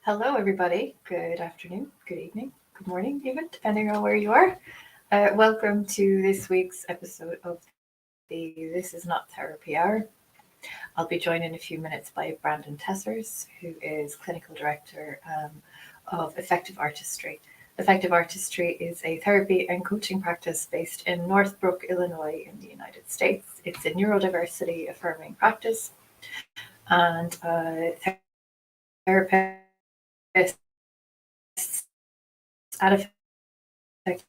Hello, everybody. Good afternoon, good evening, good morning, even, depending on where you are. Welcome to this week's episode of the This Is Not Therapy Hour. I'll be joined in a few minutes by Brandon Tessers, who is Clinical Director of Effective Artistry. Effective Artistry is a therapy and coaching practice based in Northbrook, Illinois, in the United States. It's a neurodiversity-affirming practice, and therapists at Effective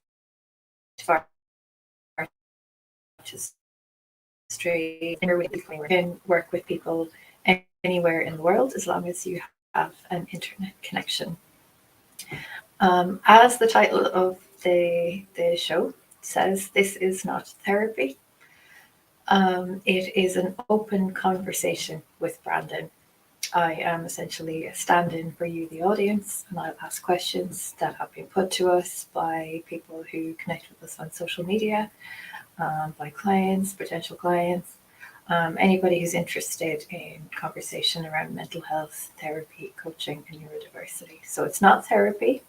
Artistry can work with people anywhere in the world as long as you have an internet connection. As the title of the show says, this is not therapy. It is an open conversation with Brandon. I am essentially a stand-in for you, the audience, and I'll ask questions that have been put to us by people who connect with us on social media, by clients, potential clients, anybody who's interested in conversation around mental health, therapy, coaching, and neurodiversity. So it's not therapy.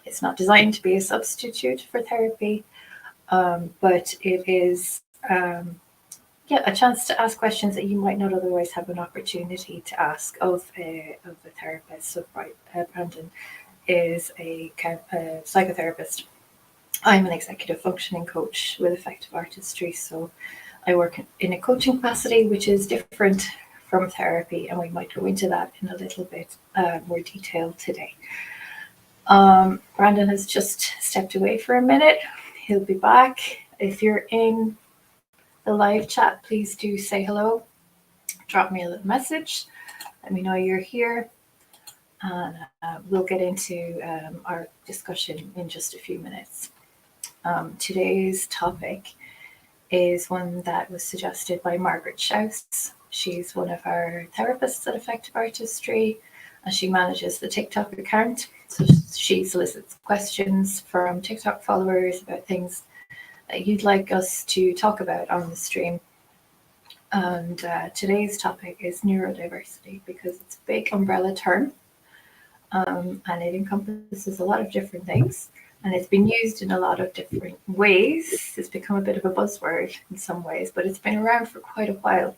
It's not designed to be a substitute for therapy, but it is a chance to ask questions that you might not otherwise have an opportunity to ask of a therapist. So Brandon is a psychotherapist. I'm an executive functioning coach with Effective Artistry, so I work in a coaching capacity, which is different from therapy, and we might go into that in a little bit more detail today. Brandon has just stepped away for a minute. He'll be back. If you're in the live chat, please do say hello. Drop me a little message. Let me know you're here. And we'll get into our discussion in just a few minutes. Today's topic is one that was suggested by Margaret Schaus. She's one of our therapists at Effective Artistry, and she manages the TikTok account. So she solicits questions from TikTok followers about things that you'd like us to talk about on the stream. And today's topic is neurodiversity, because it's a big umbrella term, and it encompasses a lot of different things, and it's been used in a lot of different ways. It's become a bit of a buzzword in some ways, but it's been around for quite a while.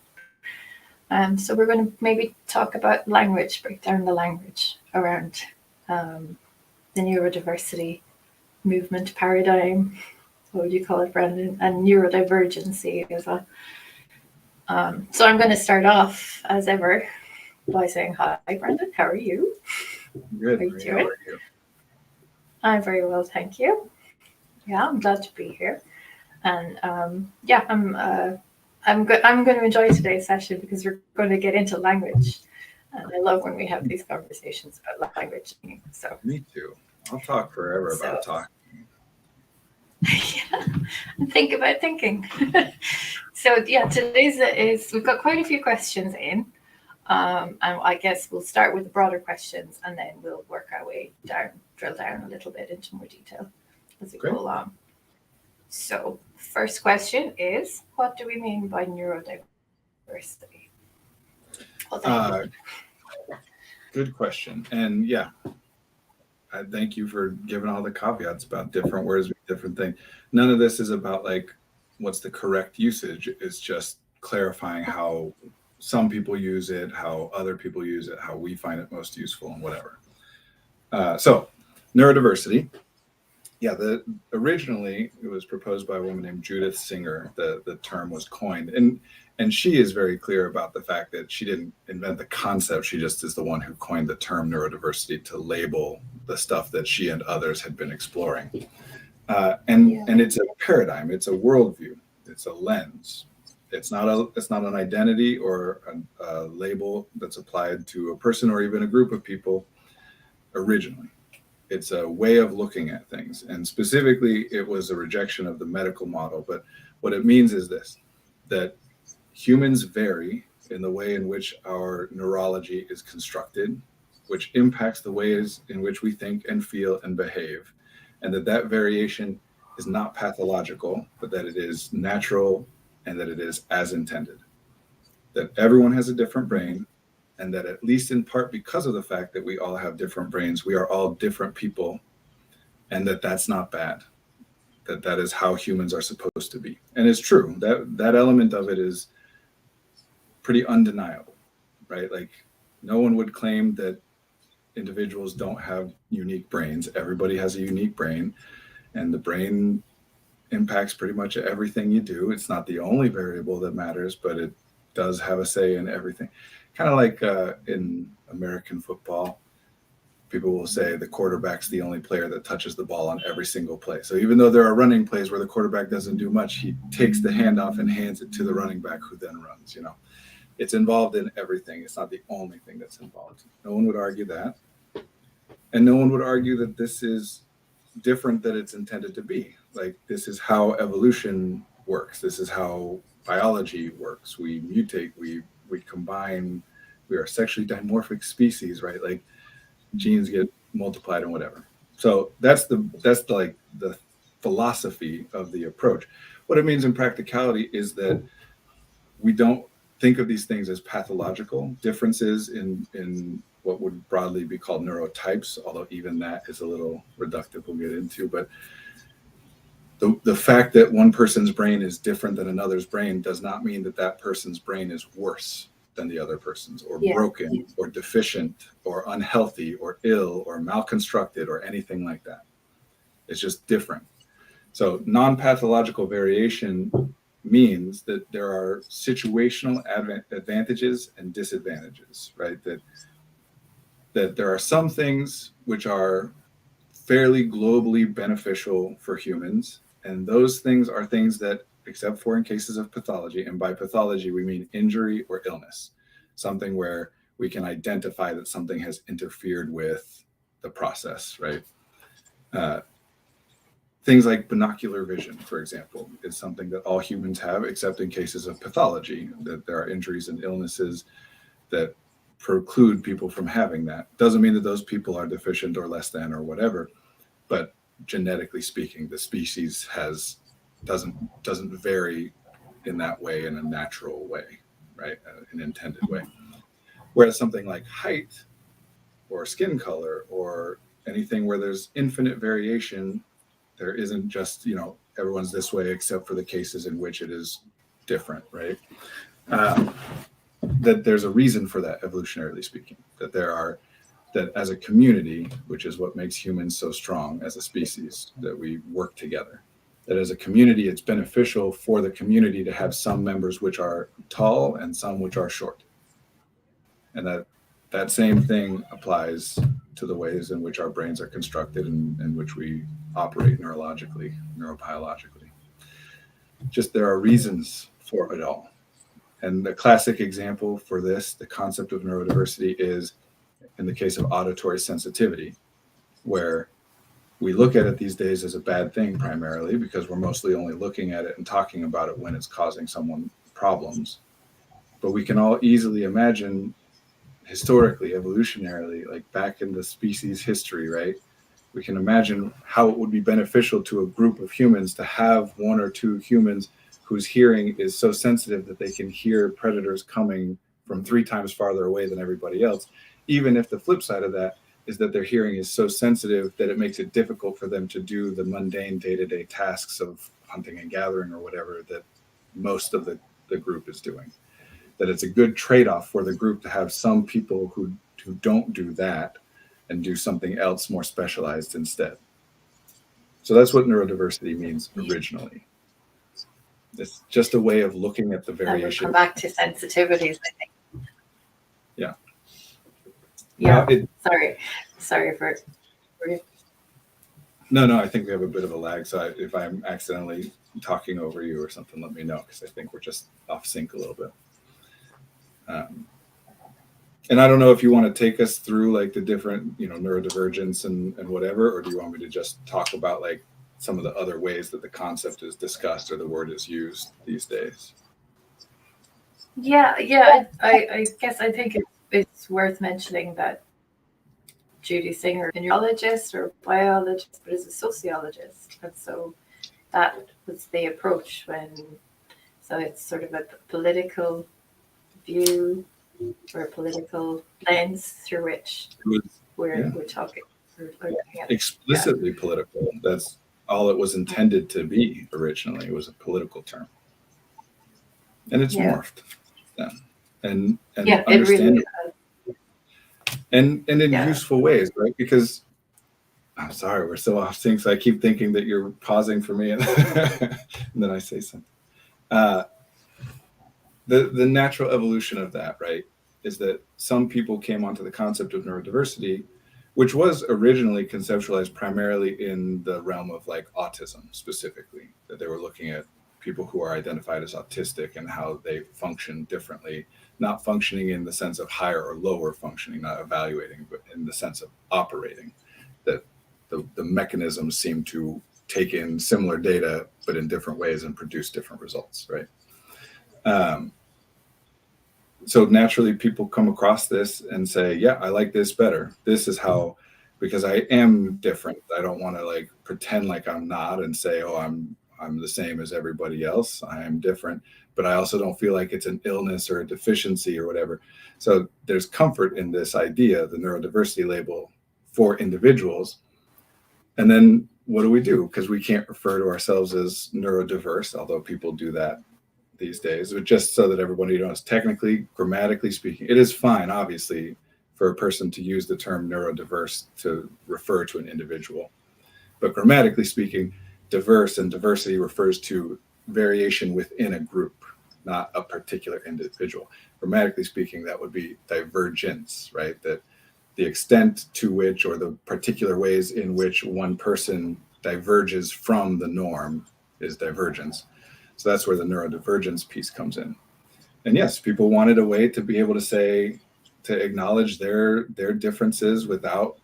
So we're going to maybe talk about language, break down the language around the neurodiversity movement paradigm. What would you call it, Brandon? And neurodivergency as well. So I'm going to start off, as ever, by saying hi, Brandon. How are you? Good. How are you doing? How are you? I'm very well, thank you. Yeah, I'm glad to be here. And I'm going to enjoy today's session because we're going to get into language. And I love when we have these conversations about language. So Me too. I'll talk forever about talking. Yeah, and think about thinking. So today's we've got quite a few questions in, and I guess we'll start with the broader questions, and then we'll work our way down, drill down a little bit into more detail as we go along. So first question is, what do we mean by neurodiversity? Good question. And yeah, I thank you for giving all the caveats about different words with different things. None of this is about like what's the correct usage. It's just clarifying how some people use it, how other people use it, how we find it most useful, and whatever. So neurodiversity. Yeah, originally it was proposed by a woman named Judith Singer. The term was coined, and she is very clear about the fact that she didn't invent the concept. She just is the one who coined the term neurodiversity to label the stuff that she and others had been exploring. And it's a paradigm. It's a worldview. It's a lens. It's not an identity or a label that's applied to a person or even a group of people originally. It's a way of looking at things. And specifically, it was a rejection of the medical model. But what it means is this, that humans vary in the way in which our neurology is constructed, which impacts the ways in which we think and feel and behave. And that variation is not pathological, but that it is natural and that it is as intended. That everyone has a different brain and that at least in part because of the fact that we all have different brains, we are all different people, and that's not bad. That is how humans are supposed to be. And it's true. That element of it is pretty undeniable, right? Like, no one would claim that individuals don't have unique brains. Everybody has a unique brain, and the brain impacts pretty much everything you do. It's not the only variable that matters, but it does have a say in everything. Kind of like in American football, people will say the quarterback's the only player that touches the ball on every single play. So even though there are running plays where the quarterback doesn't do much, he takes the handoff and hands it to the running back, who then runs. It's involved in everything. It's not the only thing that's involved. No one would argue that. And no one would argue that this is different than it's intended to be. Like, this is how evolution works. This is how biology works. We mutate, we combine, we are sexually dimorphic species, right? Like, genes get multiplied and whatever. So that's the philosophy of the approach. What it means in practicality is that we don't think of these things as pathological differences in what would broadly be called neurotypes, although even that is a little reductive, we'll get into. But the fact that one person's brain is different than another's brain does not mean that person's brain is worse than the other person's, or broken, or deficient, or unhealthy, or ill, or malconstructed, or anything like that. It's just different. So non-pathological variation means that there are situational advantages and disadvantages, right? That there are some things which are fairly globally beneficial for humans, and those things are things that, except for in cases of pathology, and by pathology we mean injury or illness, something where we can identify that something has interfered with the process, right? Things like binocular vision, for example, is something that all humans have, except in cases of pathology, that there are injuries and illnesses that preclude people from having that. Doesn't mean that those people are deficient or less than or whatever, but genetically speaking, the species doesn't vary in that way, in a natural way, right? An intended way. Whereas something like height or skin color or anything where there's infinite variation, there isn't just, everyone's this way except for the cases in which it is different, right? That there's a reason for that, evolutionarily speaking, that as a community, which is what makes humans so strong as a species, that we work together, that as a community, it's beneficial for the community to have some members which are tall and some which are short. And that same thing applies to the ways in which our brains are constructed and in which we operate neurologically, neurobiologically. Just there are reasons for it all. And the classic example for this, the concept of neurodiversity, is in the case of auditory sensitivity, where we look at it these days as a bad thing primarily because we're mostly only looking at it and talking about it when it's causing someone problems. But we can all easily imagine historically, evolutionarily, like back in the species history, right? We can imagine how it would be beneficial to a group of humans to have one or two humans whose hearing is so sensitive that they can hear predators coming from 3 times farther away than everybody else, even if the flip side of that is that their hearing is so sensitive that it makes it difficult for them to do the mundane day-to-day tasks of hunting and gathering or whatever that most of the group is doing. That it's a good trade-off for the group to have some people who don't do that and do something else more specialized instead. So that's what neurodiversity means originally. It's just a way of looking at the variation. We'll come back to sensitivities, I think. Yeah. Yeah. Sorry for. No, I think we have a bit of a lag. So if I'm accidentally talking over you or something, let me know, because I think we're just off sync a little bit. And I don't know if you want to take us through like the different, neurodivergence and whatever, or do you want me to just talk about like some of the other ways that the concept is discussed or the word is used these days? Yeah. I guess I think it's worth mentioning that Judy Singer is a neurologist or biologist, but is a sociologist. And so that was the approach so it's sort of a political view or a political lens through which It was we're talking. explicitly political. That's all it was intended to be originally. It was a political term, and it's morphed. And it really and in useful ways, right? Because I'm sorry, we're so off sync, so I keep thinking that you're pausing for me, and then I say something. The natural evolution of that, right, is that some people came onto the concept of neurodiversity, which was originally conceptualized primarily in the realm of like autism specifically, that they were looking at people who are identified as autistic and how they function differently, not functioning in the sense of higher or lower functioning, not evaluating, but in the sense of operating, that the mechanisms seem to take in similar data, but in different ways and produce different results, right? So naturally people come across this and say, yeah, I like this better. This is how, because I am different. I don't want to like pretend like I'm not and say, oh, I'm the same as everybody else. I am different, but I also don't feel like it's an illness or a deficiency or whatever. So there's comfort in this idea, the neurodiversity label for individuals. And then what do? Because we can't refer to ourselves as neurodiverse, although people do that these days, but just so that everybody knows, technically, grammatically speaking, it is fine, obviously, for a person to use the term neurodiverse to refer to an individual. But grammatically speaking, diverse and diversity refers to variation within a group, not a particular individual. Grammatically speaking, that would be divergence, right? That the extent to which, or the particular ways in which one person diverges from the norm is divergence. So that's where the neurodivergence piece comes in. And yes, people wanted a way to be able to say, to acknowledge their differences without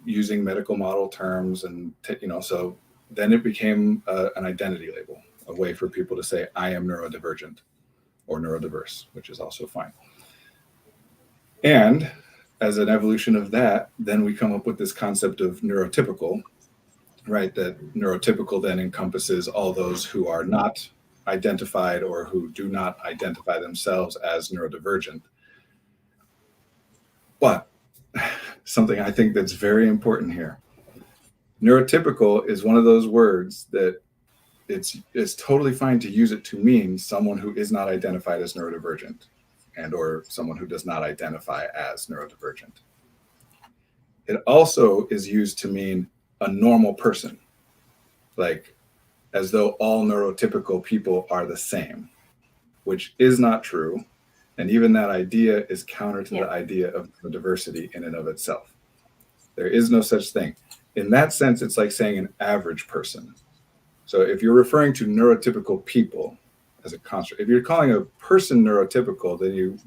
using medical model terms. And, so then it became an identity label, a way for people to say, I am neurodivergent or neurodiverse, which is also fine. And as an evolution of that, then we come up with this concept of neurotypical, right? That neurotypical then encompasses all those who are not identified or who do not identify themselves as neurodivergent. But something I think that's very important here. Neurotypical is one of those words that it's totally fine to use it to mean someone who is not identified as neurodivergent and or someone who does not identify as neurodivergent. It also is used to mean a normal person, like as though all neurotypical people are the same, which is not true. And even that idea is counter to the idea of diversity in and of itself. There is no such thing. In that sense, it's like saying an average person. So if you're referring to neurotypical people as a construct, if you're calling a person neurotypical,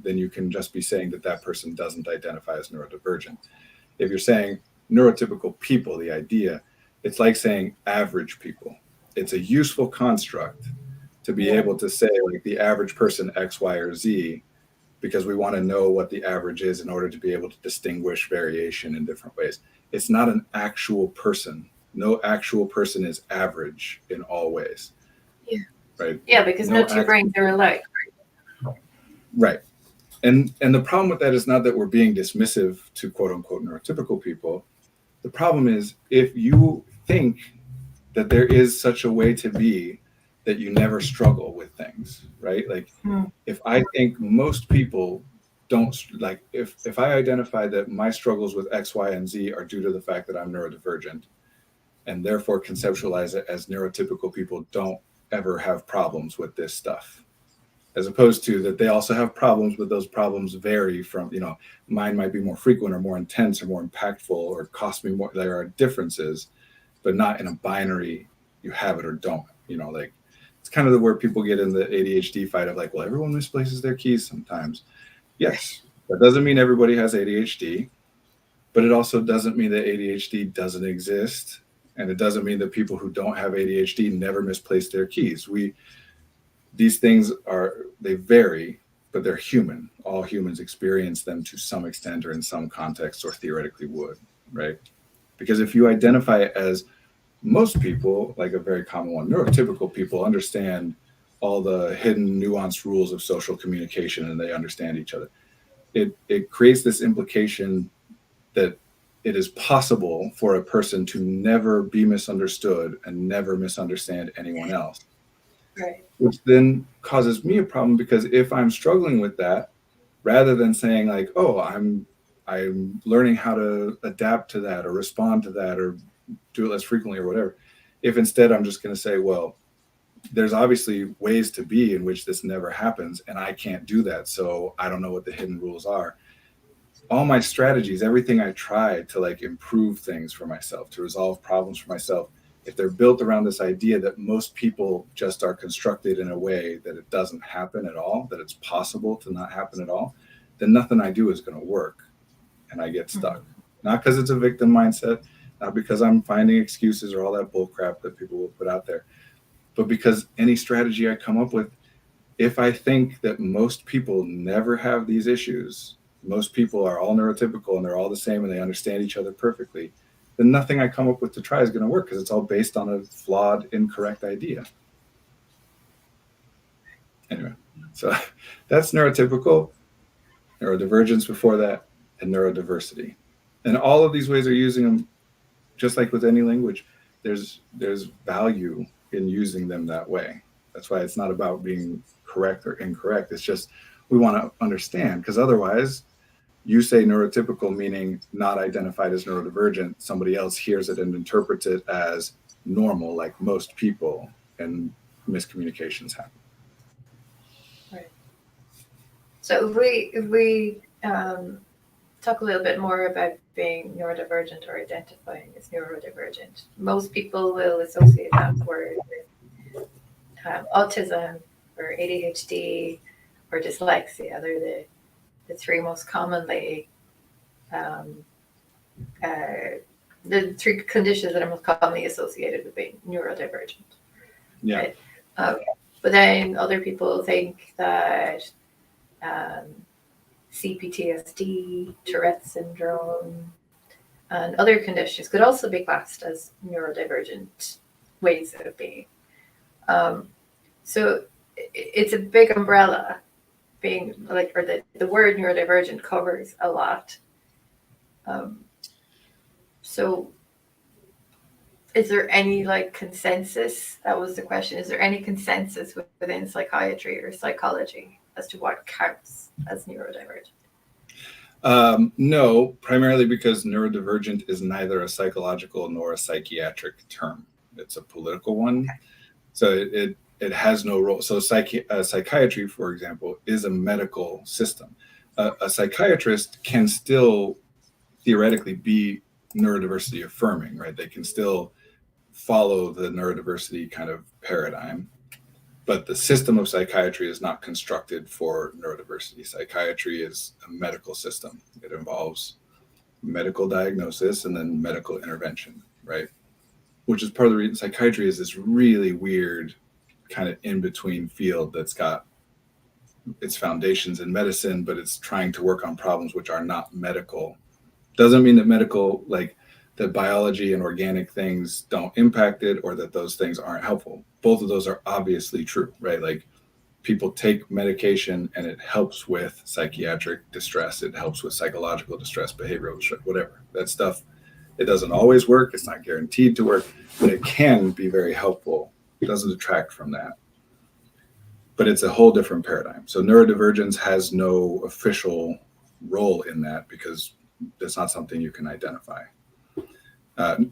then you can just be saying that person doesn't identify as neurodivergent. If you're saying neurotypical people, the idea, it's like saying average people. It's a useful construct to be able to say like the average person X, Y, or Z, because we want to know what the average is in order to be able to distinguish variation in different ways. It's not an actual person. No actual person is average in all ways. Yeah. Right. Yeah, because no two brains are alike. Right. And the problem with that is not that we're being dismissive to quote unquote neurotypical people. The problem is if you think that there is such a way to be that you never struggle with things, right? Like if I think most people don't, like if I identify that my struggles with X, Y, and Z are due to the fact that I'm neurodivergent and therefore conceptualize it as neurotypical people don't ever have problems with this stuff, as opposed to that they also have problems, but those problems vary from, mine might be more frequent or more intense or more impactful or cost me more. There are differences, but not in a binary, you have it or don't, like it's kind of where people get in the ADHD fight of like, well, everyone misplaces their keys sometimes. Yes, that doesn't mean everybody has ADHD, but it also doesn't mean that ADHD doesn't exist. And it doesn't mean that people who don't have ADHD never misplace their keys. These things they vary, but they're human. All humans experience them to some extent or in some context or theoretically would, right? Because if you identify it as most people, like a very common one, neurotypical people understand all the hidden nuanced rules of social communication and they understand each other. it creates this implication that it is possible for a person to never be misunderstood and never misunderstand anyone else. Right. Which then causes me a problem, because if I'm struggling with that, rather than saying like, oh, I'm learning how to adapt to that or respond to that or do it less frequently or whatever, if instead I'm just going to say, well, there's obviously ways to be in which this never happens, and I can't do that, so I don't know what the hidden rules are. All my strategies, everything I try to like improve things for myself, to resolve problems for myself, if they're built around this idea that most people just are constructed in a way that it doesn't happen at all, that it's possible to not happen at all, then nothing I do is going to work, and I get stuck. Not because it's a victim mindset, not because I'm finding excuses or all that bull crap that people will put out there, but because any strategy I come up with, if I think that most people never have these issues, most people are all neurotypical and they're all the same and they understand each other perfectly, then nothing I come up with to try is going to work, because it's all based on a flawed, incorrect idea. Anyway, so that's neurotypical, neurodivergence before that, and neurodiversity. And all of these ways are using them, just like with any language, there's value in using them that way. That's why it's not about being correct or incorrect. It's just we want to understand, because otherwise you say neurotypical meaning not identified as neurodivergent, somebody else hears it and interprets it as normal, like most people, and miscommunications happen. Right. So if we talk a little bit more about being neurodivergent or identifying as neurodivergent, most people will associate that word with autism or ADHD or dyslexia. They're the three most commonly the three conditions that are most commonly associated with being neurodivergent. Yeah. Right? But then other people think that CPTSD, Tourette's syndrome, and other conditions could also be classed as neurodivergent ways of being. So it's a big umbrella, being like, or the word neurodivergent covers a lot. So is there any like consensus? That was the question. Is there any consensus within psychiatry or psychology as to what counts as neurodivergent? No, primarily because neurodivergent is neither a psychological nor a psychiatric term. It's a political one. Okay. So it has no role. So psychiatry, for example, is a medical system. A psychiatrist can still theoretically be neurodiversity affirming, right? They can still follow the neurodiversity kind of paradigm, but the system of psychiatry is not constructed for neurodiversity. Psychiatry is a medical system. It involves medical diagnosis and then medical intervention, right? Which is part of the reason psychiatry is this really weird kind of in-between field that's got its foundations in medicine, but it's trying to work on problems which are not medical. Doesn't mean that medical, like that biology and organic things don't impact it or that those things aren't helpful. Both of those are obviously true, right? Like people take medication and it helps with psychiatric distress. It helps with psychological distress, behavioral distress, whatever. That stuff, it doesn't always work. It's not guaranteed to work, but it can be very helpful. It doesn't detract from that. But it's a whole different paradigm. So neurodivergence has no official role in that because that's not something you can identify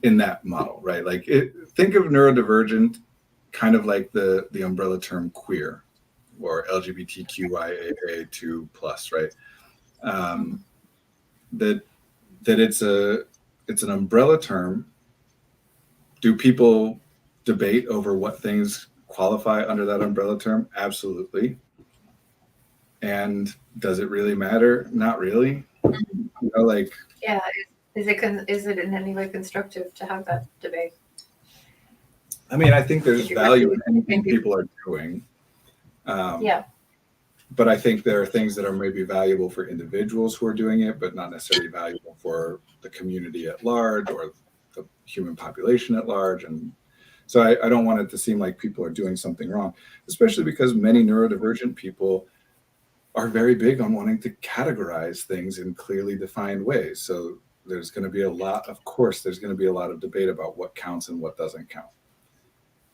in that model, right? Like think of neurodivergent kind of like the umbrella term queer or LGBTQIA2+, right? That it's an umbrella term. Do people debate over what things qualify under that umbrella term? Absolutely. And does it really matter? Not really. You know, like, yeah, is it in any way constructive to have that debate? I mean, I think there's value in anything people are doing. Yeah. But I think there are things that are maybe valuable for individuals who are doing it, but not necessarily valuable for the community at large or the human population at large. And so I don't want it to seem like people are doing something wrong, especially because many neurodivergent people are very big on wanting to categorize things in clearly defined ways. So there's going to be of course, there's going to be a lot of debate about what counts and what doesn't count.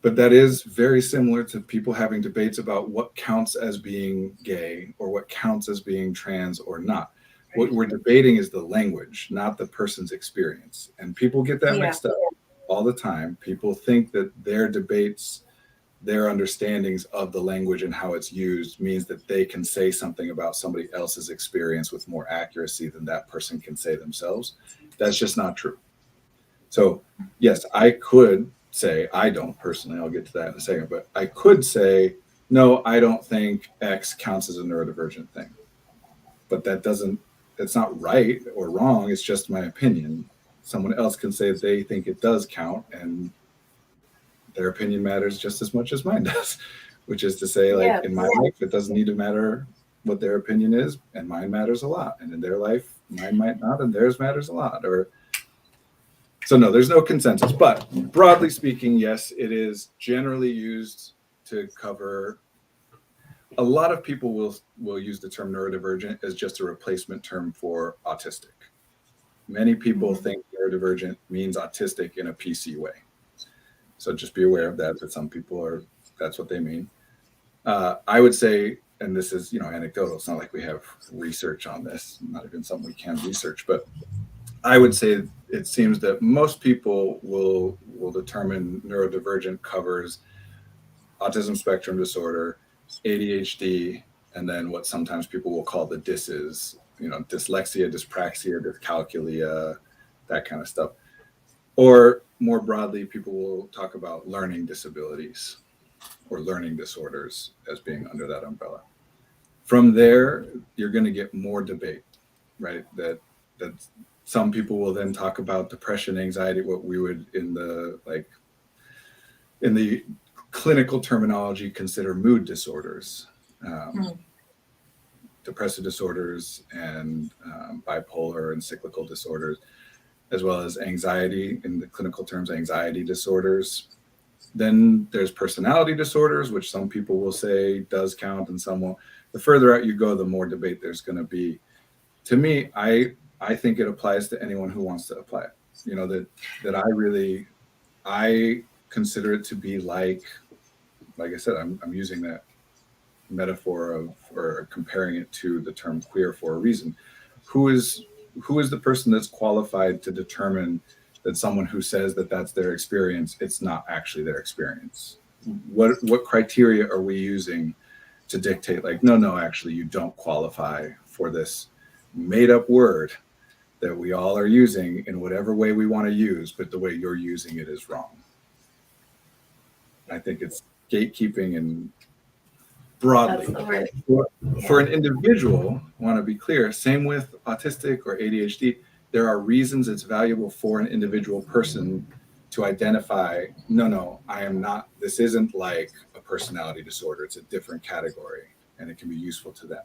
But that is very similar to people having debates about what counts as being gay or what counts as being trans or not. What we're debating is the language, not the person's experience. And people get that mixed up all the time. People think that their debates, their understandings of the language and how it's used means that they can say something about somebody else's experience with more accuracy than that person can say themselves. That's just not true. So yes, I could say, I don't personally, I'll get to that in a second, but I could say, no, I don't think X counts as a neurodivergent thing. But that's not right or wrong. It's just my opinion. Someone else can say that they think it does count, and their opinion matters just as much as mine does, which is to say, like, in my life, it doesn't need to matter what their opinion is, and mine matters a lot. And in their life, mine might not, and theirs matters a lot. So no, there's no consensus. But broadly speaking, yes, it is generally used to cover. A lot of people will use the term neurodivergent as just a replacement term for autistic. Many people think neurodivergent means autistic in a PC way. So just be aware of that some people that's what they mean. I would say, and this is, anecdotal. It's not like we have research on this, not even something we can research, but I would say it seems that most people will determine neurodivergent covers autism spectrum disorder, ADHD, and then what sometimes people will call the DISs, dyslexia, dyspraxia, dyscalculia, that kind of stuff. Or more broadly, people will talk about learning disabilities or learning disorders as being under that umbrella. From there, you're going to get more debate, right? That some people will then talk about depression, anxiety, what we would in the clinical terminology consider mood disorders, depressive disorders, and bipolar and cyclical disorders, as well as anxiety, in the clinical terms, anxiety disorders. Then there's personality disorders, which some people will say does count and some won't. The further out you go, the more debate there's going to be. To me, I think it applies to anyone who wants to apply it. I consider it to be like I said, I'm using that metaphor or comparing it to the term queer for a reason. Who is the person that's qualified to determine that someone who says that that's their experience, it's not actually their experience? What criteria are we using to dictate, like, no, actually you don't qualify for this made up word that we all are using in whatever way we want to use, but the way you're using it is wrong. I think it's gatekeeping, and broadly for an individual, I want to be clear, same with autistic or ADHD, there are reasons it's valuable for an individual person to identify, no, I am not, this isn't like a personality disorder, it's a different category, and it can be useful to them.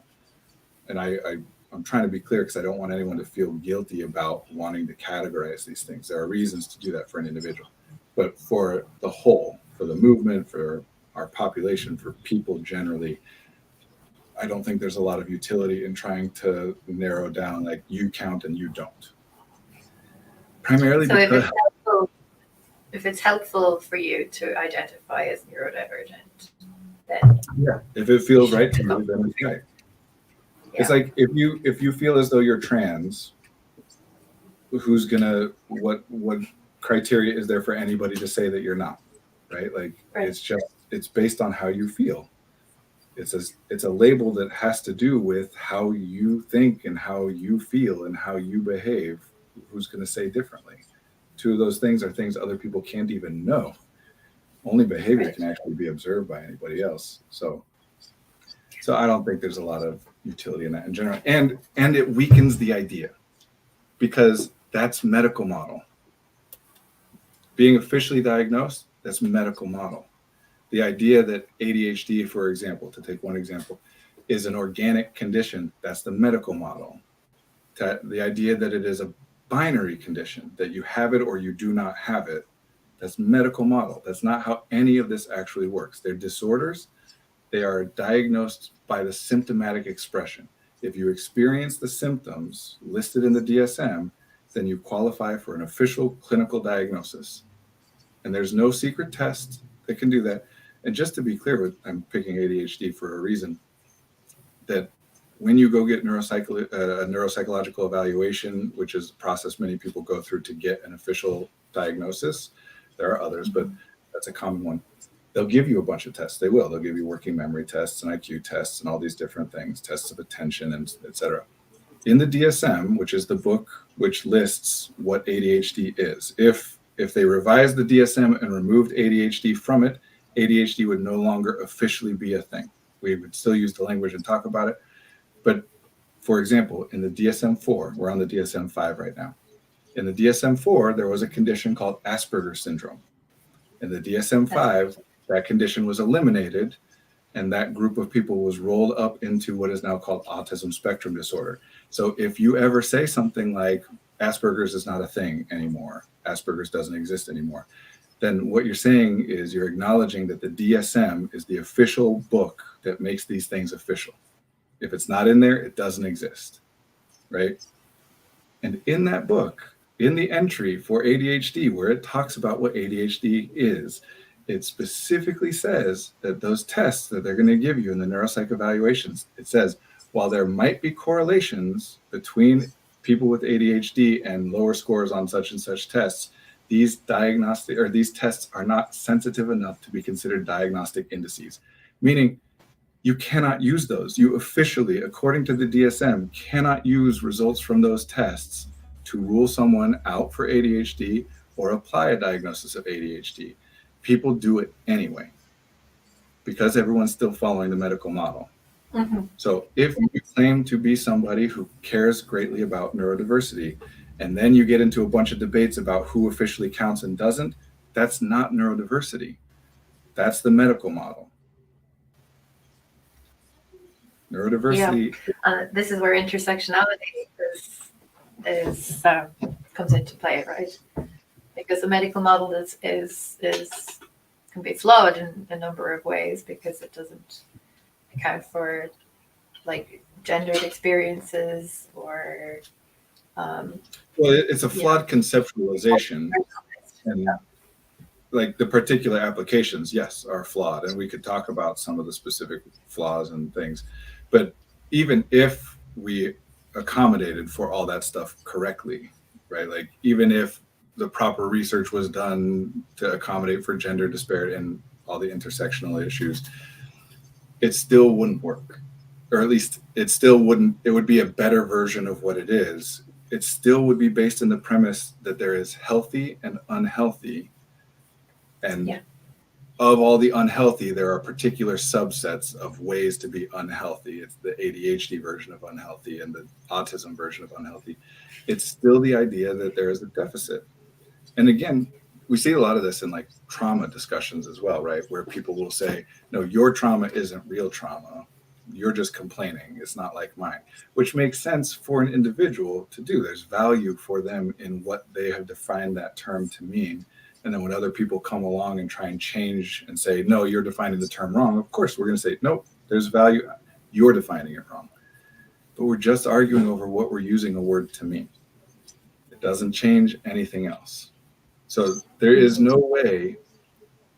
And I'm trying to be clear because I don't want anyone to feel guilty about wanting to categorize these things. There are reasons to do that for an individual, but for the whole, for the movement, for our population, for people generally, I don't think there's a lot of utility in trying to narrow down, like, you count and you don't. Primarily so because if it's helpful for you to identify as neurodivergent, then if it feels right to you, then it's right. Yeah. It's like if you feel as though you're trans, who's gonna what criteria is there for anybody to say that you're not, right? Like, it's based on how you feel. It's a label that has to do with how you think and how you feel and how you behave. Who's going to say differently? Two of those things are things other people can't even know. Only behavior can actually be observed by anybody else. So I don't think there's a lot of utility in that in general. And it weakens the idea, because that's medical model. Being officially diagnosed, that's medical model. The idea that ADHD, for example, to take one example, is an organic condition, that's the medical model. The idea that it is a binary condition, that you have it or you do not have it, that's medical model. That's not how any of this actually works. They're disorders, They are diagnosed by the symptomatic expression. If you experience the symptoms listed in the DSM, then you qualify for an official clinical diagnosis. And there's no secret test that can do that. And just to be clear, I'm picking ADHD for a reason, that when you go get a neuropsychological evaluation, which is a process many people go through to get an official diagnosis, there are others, but that's a common one. They'll give you a bunch of tests. They will. They'll give you working memory tests and IQ tests and all these different things, tests of attention, and et cetera. In the DSM, which is the book which lists what ADHD is, if they revised the DSM and removed ADHD from it, ADHD would no longer officially be a thing. We would still use the language and talk about it. But for example, in the DSM-4, we're on the DSM-5 right now. In the DSM-4, there was a condition called Asperger's syndrome. In the DSM-5, that condition was eliminated, and that group of people was rolled up into what is now called autism spectrum disorder. So if you ever say something like Asperger's is not a thing anymore, Asperger's doesn't exist anymore, then what you're saying is you're acknowledging that the DSM is the official book that makes these things official. If it's not in there, it doesn't exist, right? And in that book, in the entry for ADHD, where it talks about what ADHD is, it specifically says that those tests that they're going to give you in the neuropsych evaluations, it says, while there might be correlations between people with ADHD and lower scores on such and such tests, these tests are not sensitive enough to be considered diagnostic indices, meaning you cannot use those. You officially, according to the DSM, cannot use results from those tests to rule someone out for ADHD or apply a diagnosis of ADHD. People do it anyway because everyone's still following the medical model. So if you claim to be somebody who cares greatly about neurodiversity, and then you get into a bunch of debates about who officially counts and doesn't, that's not neurodiversity. That's the medical model. Neurodiversity. Yeah. This is where intersectionality comes into play, right? Because the medical model can be flawed in a number of ways because it doesn't account for like gendered experiences or it's a flawed conceptualization, and like the particular applications, yes, are flawed, and we could talk about some of the specific flaws and things. But even if we accommodated for all that stuff correctly, right? Like even if the proper research was done to accommodate for gender disparity and all the intersectional issues, it still wouldn't work. Or at least it would be a better version of what it is. It still would be based on the premise that there is healthy and unhealthy. And of all the unhealthy, there are particular subsets of ways to be unhealthy. It's the ADHD version of unhealthy and the autism version of unhealthy. It's still the idea that there is a deficit. And again, we see a lot of this in like trauma discussions as well, right? Where people will say, no, your trauma isn't real trauma. You're just complaining. It's not like mine, which makes sense for an individual to do. There's value for them in what they have defined that term to mean. And then when other people come along and try and change and say, no, you're defining the term wrong, of course, we're going to say, nope, there's value. You're defining it wrong. But we're just arguing over what we're using a word to mean. It doesn't change anything else. So there is no way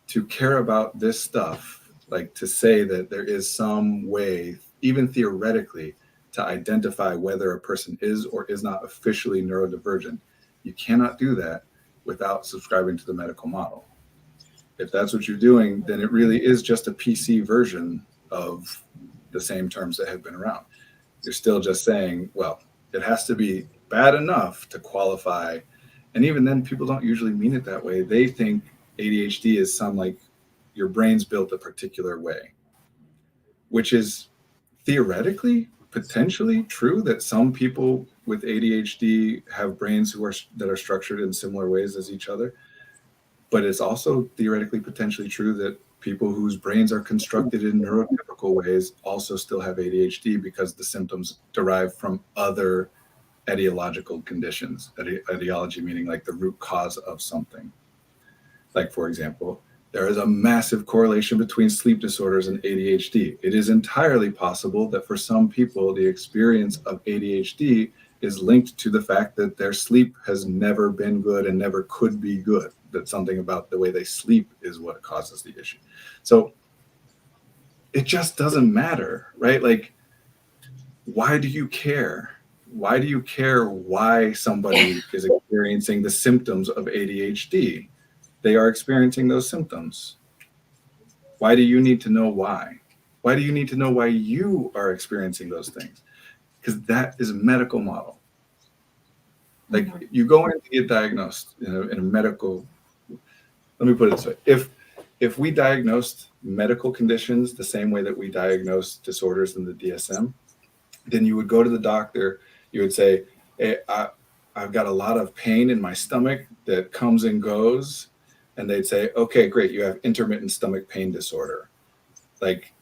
to care about this stuff, like to say that there is some way, even theoretically, to identify whether a person is or is not officially neurodivergent. You cannot do that without subscribing to the medical model. If that's what you're doing, then it really is just a PC version of the same terms that have been around. You're still just saying, well, it has to be bad enough to qualify. And even then, people don't usually mean it that way. They think ADHD is some like your brain's built a particular way, which is theoretically potentially true that some people with ADHD have brains that are structured in similar ways as each other. But it's also theoretically potentially true that people whose brains are constructed in neurotypical ways also still have ADHD because the symptoms derive from other etiological conditions. Etiology meaning like the root cause of something. Like, for example, There is a massive correlation between sleep disorders and ADHD. It is entirely possible that for some people, the experience of ADHD is linked to the fact that their sleep has never been good and never could be good. That something about the way they sleep is what causes the issue. So it just doesn't matter, right? Like, why do you care? Why do you care why somebody is experiencing the symptoms of ADHD? They are experiencing those symptoms. Why do you need to know why? Why do you need to know why you are experiencing those things? Because that is a medical model. Like, you go in to get diagnosed in a medical, let me put it this way. If we diagnosed medical conditions the same way that we diagnose disorders in the DSM, then you would go to the doctor, you would say, hey, I've got a lot of pain in my stomach that comes and goes. And they'd say, okay, great, you have intermittent stomach pain disorder. Like,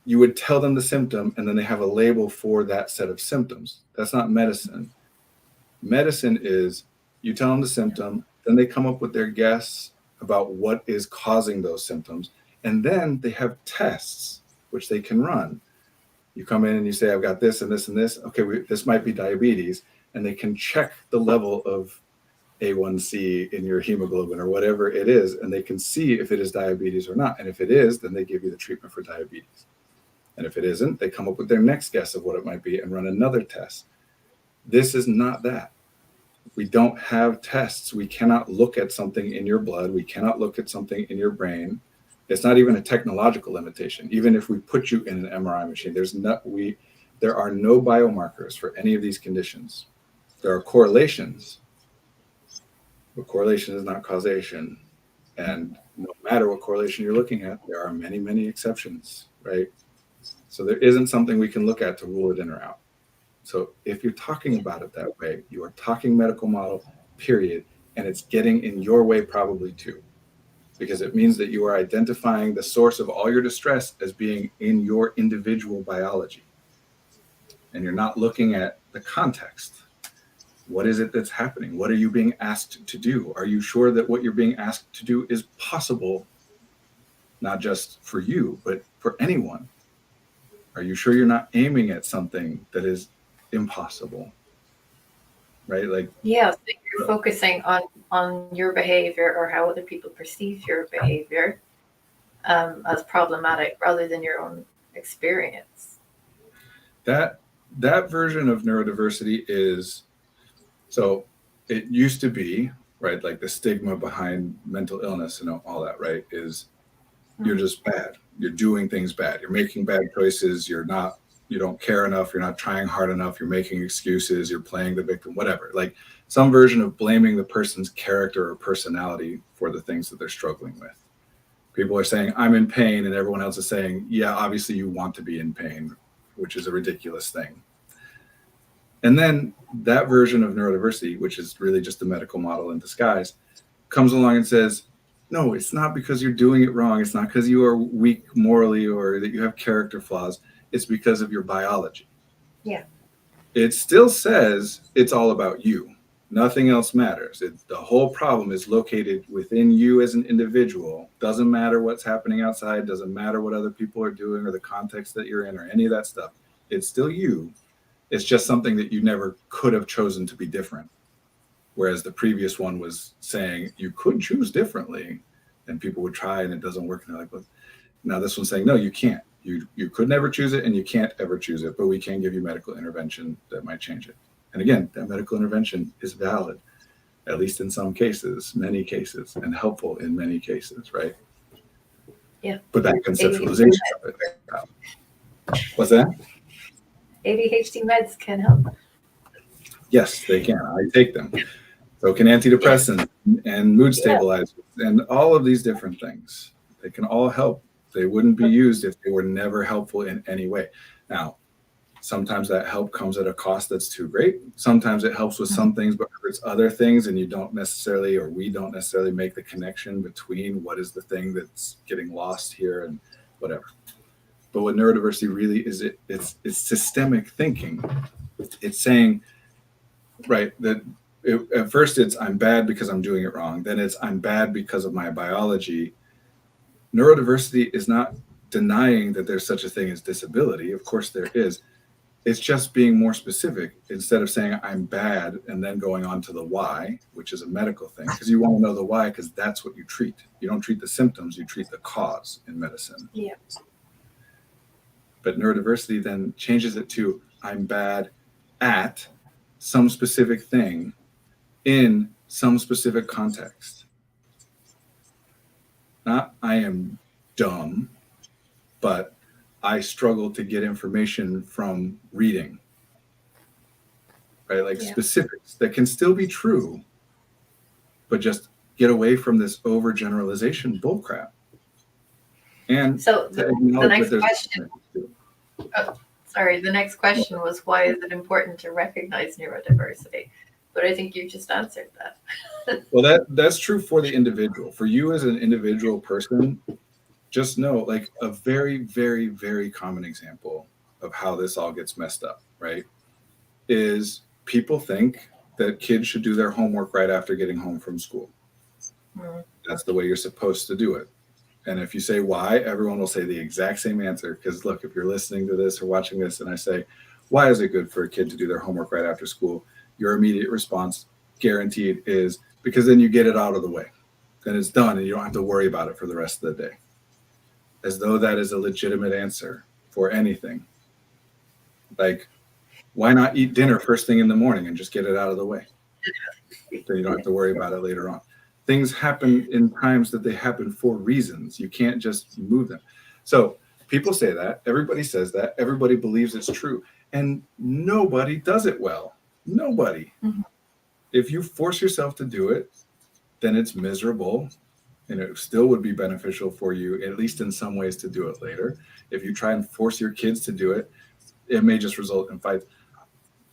you would tell them the symptom, and then they have a label for that set of symptoms. That's not medicine. Medicine is you tell them the symptom, then they come up with their guess about what is causing those symptoms. And then they have tests, which they can run. You come in and you say, I've got this and this and this. Okay, this might be diabetes. And they can check the level of A1C in your hemoglobin or whatever it is, and they can see if it is diabetes or not. And if it is, then they give you the treatment for diabetes. And if it isn't, they come up with their next guess of what it might be and run another test. This is not that. We don't have tests. We cannot look at something in your blood. We cannot look at something in your brain. It's not even a technological limitation. Even if we put you in an MRI machine, there are no biomarkers for any of these conditions. There are correlations, but correlation is not causation. And no matter what correlation you're looking at, there are many, many exceptions, right? So there isn't something we can look at to rule it in or out. So if you're talking about it that way, you are talking medical model, period. And it's getting in your way probably too, because it means that you are identifying the source of all your distress as being in your individual biology. And you're not looking at the context. What is it that's happening? What are you being asked to do? Are you sure that what you're being asked to do is possible, not just for you, but for anyone? Are you sure you're not aiming at something that is impossible? Right? Like, yeah, so you're focusing on your behavior or how other people perceive your behavior as problematic rather than your own experience. That version of neurodiversity is, so it used to be, right, like the stigma behind mental illness and all that, right, is you're just bad. You're doing things bad. You're making bad choices. You don't care enough. You're not trying hard enough. You're making excuses. You're playing the victim, whatever. Like some version of blaming the person's character or personality for the things that they're struggling with. People are saying, I'm in pain, and everyone else is saying, yeah, obviously you want to be in pain, which is a ridiculous thing. And then that version of neurodiversity, which is really just a medical model in disguise, comes along and says, no, it's not because you're doing it wrong. It's not because you are weak morally or that you have character flaws. It's because of your biology. Yeah. It still says it's all about you. Nothing else matters. The whole problem is located within you as an individual. Doesn't matter what's happening outside. Doesn't matter what other people are doing or the context that you're in or any of that stuff. It's still you. It's just something that you never could have chosen to be different. Whereas the previous one was saying you could choose differently, and people would try and it doesn't work. And they're like, well, now this one's saying, no, you can't. You could never choose it and you can't ever choose it, but we can give you medical intervention that might change it. And again, that medical intervention is valid, at least in some cases, many cases, and helpful in many cases, right? Yeah. But that conceptualization of it. What's that? ADHD meds can help. Yes, they can. I take them. So can antidepressants and mood stabilizers and all of these different things. They can all help. They wouldn't be used if they were never helpful in any way. Now, sometimes that help comes at a cost that's too great. Sometimes it helps with some things, but hurts other things, and you don't necessarily, or we don't necessarily make the connection between what is the thing that's getting lost here and whatever. But what neurodiversity really is, it's systemic thinking. It's saying, right, that at first it's I'm bad because I'm doing it wrong. Then it's I'm bad because of my biology. Neurodiversity is not denying that there's such a thing as disability. Of course there is. It's just being more specific instead of saying I'm bad and then going on to the why, which is a medical thing, because you want to know the why, because that's what you treat. You don't treat the symptoms, you treat the cause in medicine. Yeah. But neurodiversity then changes it to I'm bad at some specific thing in some specific context. Not I am dumb, but I struggle to get information from reading, right? Like specifics that can still be true, but just get away from this overgeneralization bullcrap. And so the next question, the next question was, why is it important to recognize neurodiversity? But I think you just answered that. Well, that's true for the individual. For you as an individual person, just know, like, a very, very, very common example of how this all gets messed up, right, is people think that kids should do their homework right after getting home from school. That's the way you're supposed to do it. And if you say why, everyone will say the exact same answer. Because look, if you're listening to this or watching this and I say, why is it good for a kid to do their homework right after school? Your immediate response, guaranteed, is because then you get it out of the way. Then it's done and you don't have to worry about it for the rest of the day. As though that is a legitimate answer for anything. Like, why not eat dinner first thing in the morning and just get it out of the way? Then you don't have to worry about it later on. Things happen in times that they happen for reasons. You can't just move them. So people say that. Everybody says that. Everybody believes it's true. And nobody does it well. Nobody. Mm-hmm. If you force yourself to do it, then it's miserable. And it still would be beneficial for you, at least in some ways, to do it later. If you try and force your kids to do it, it may just result in fights.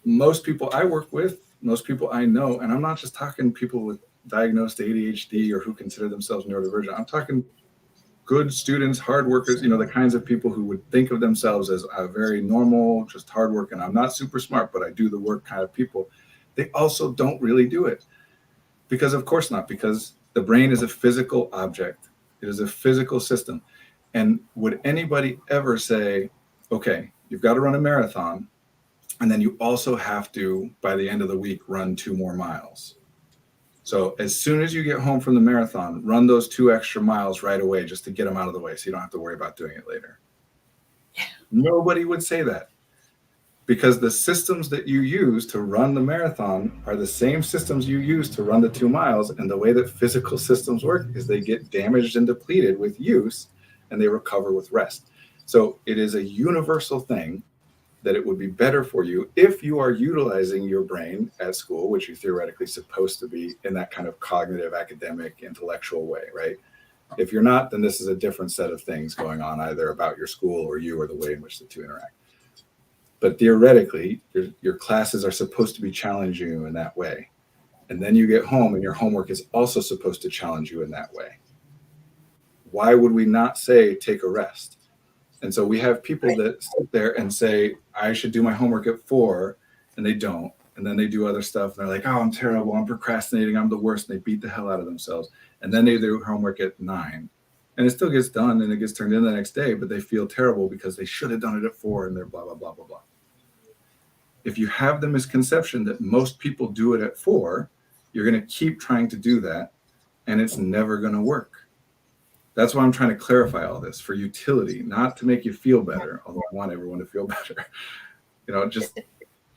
Most people I work with, most people I know, and I'm not just talking people with diagnosed ADHD or who consider themselves neurodivergent. I'm talking good students, hard workers, the kinds of people who would think of themselves as a very normal, just hard working. I'm not super smart, but I do the work kind of people. They also don't really do it. Because of course not, because the brain is a physical object. It is a physical system. And would anybody ever say, okay, you've got to run a marathon, and then you also have to, by the end of the week, run 2 more miles. So as soon as you get home from the marathon, run those 2 extra miles right away just to get them out of the way so you don't have to worry about doing it later. Yeah. Nobody would say that. Because the systems that you use to run the marathon are the same systems you use to run the 2 miles. And the way that physical systems work is they get damaged and depleted with use and they recover with rest. So it is a universal thing that it would be better for you if you are utilizing your brain at school, which you're theoretically supposed to be in that kind of cognitive, academic, intellectual way, right? If you're not, then this is a different set of things going on, either about your school or you or the way in which the two interact. But theoretically, your classes are supposed to be challenging you in that way. And then you get home and your homework is also supposed to challenge you in that way. Why would we not say take a rest? And so we have people that sit there and say, I should do my homework at 4, and they don't. And then they do other stuff. And they're like, oh, I'm terrible. I'm procrastinating. I'm the worst. And they beat the hell out of themselves. And then they do homework at 9. And it still gets done and it gets turned in the next day, but they feel terrible because they should have done it at 4 and they're blah, blah, blah, blah, blah. If you have the misconception that most people do it at 4, you're going to keep trying to do that and it's never going to work. That's why I'm trying to clarify all this for utility, not to make you feel better, although I want everyone to feel better. Just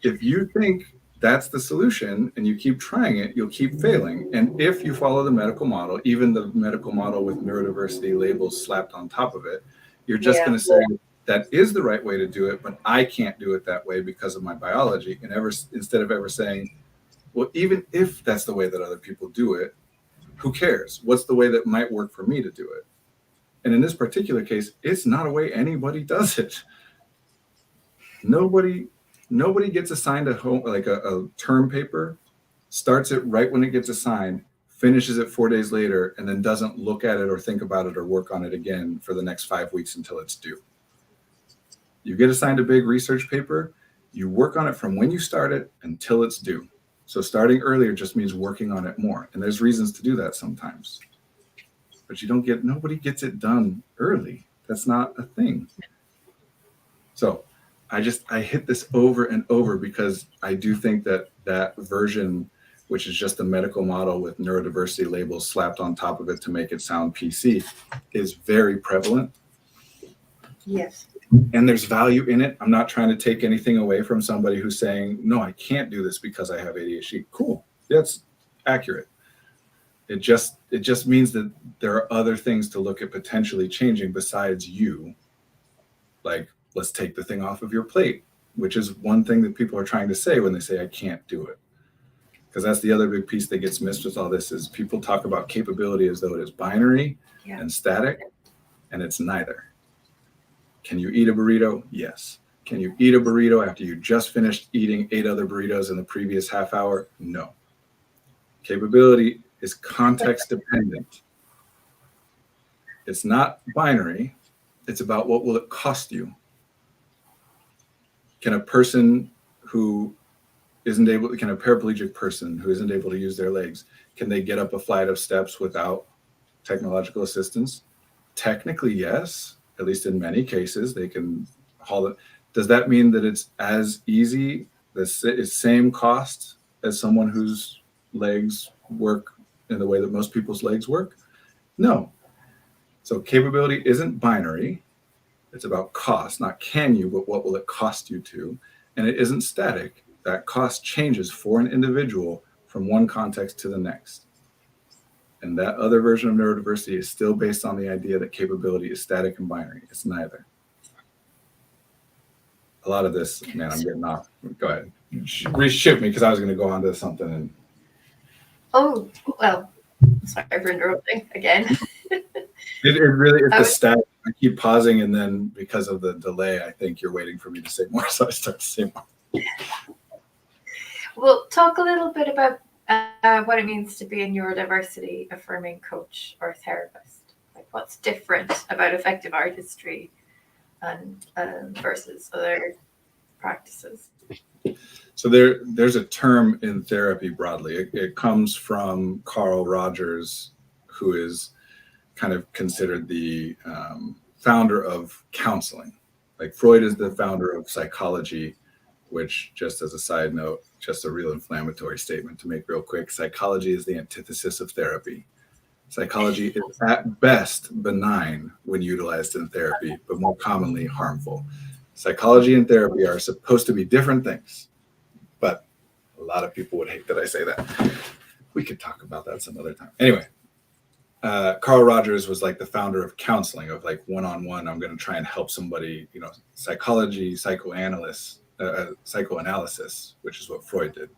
if you think that's the solution and you keep trying it, you'll keep failing. And if you follow the medical model, even the medical model with neurodiversity labels slapped on top of it, you're just going to say that is the right way to do it, but I can't do it that way because of my biology. And instead of ever saying, well, even if that's the way that other people do it, who cares? What's the way that might work for me to do it? And in this particular case, it's not a way anybody does it. Nobody gets assigned a term paper, starts it right when it gets assigned, finishes it 4 days later, and then doesn't look at it or think about it or work on it again for the next 5 weeks until it's due. You get assigned a big research paper, you work on it from when you start it until it's due. So starting earlier just means working on it more. And there's reasons to do that sometimes. but nobody gets it done early. That's not a thing. So I hit this over and over because I do think that version, which is just a medical model with neurodiversity labels slapped on top of it to make it sound PC, is very prevalent. Yes. And there's value in it. I'm not trying to take anything away from somebody who's saying, no, I can't do this because I have ADHD. Cool. That's accurate. It just means that there are other things to look at potentially changing besides you. Like, let's take the thing off of your plate, which is one thing that people are trying to say when they say, I can't do it. Because that's the other big piece that gets missed with all this is people talk about capability as though it is binary and static, and it's neither. Can you eat a burrito? Yes. Can you eat a burrito after you just finished eating 8 other burritos in the previous half hour? No. Capability is context dependent. It's not binary. It's about what will it cost you. Can a paraplegic person who isn't able to use their legs, can they get up a flight of steps without technological assistance? Technically, yes. At least in many cases, they can haul it. Does that mean that it's as easy, the same cost as someone whose legs work in the way that most people's legs work? No. So capability isn't binary. It's about cost, not can you, but what will it cost you to? And it isn't static. That cost changes for an individual from one context to the next. And that other version of neurodiversity is still based on the idea that capability is static and binary. It's neither. A lot of this, man, I'm getting off. Go ahead. Reshift me because I was going to go on to something. And oh, well, sorry for interrupting again. It really is the static. I keep pausing, and then because of the delay, I think you're waiting for me to say more, so I start to say more. We'll talk a little bit about what it means to be a neurodiversity affirming coach or therapist. Like, what's different about effective artistry and versus other practices? So there's a term in therapy broadly. It comes from Carl Rogers, who is kind of considered the founder of counseling. Like, Freud is the founder of psychology, which, just as a side note, just a real inflammatory statement to make real quick, psychology is the antithesis of therapy. Psychology is at best benign when utilized in therapy, but more commonly harmful. Psychology and therapy are supposed to be different things, but a lot of people would hate that I say that. We could talk about that some other time. Anyway, Carl Rogers was like the founder of counseling, of like one-on-one, I'm going to try and help somebody, psychology, psychoanalysis, which is what Freud did.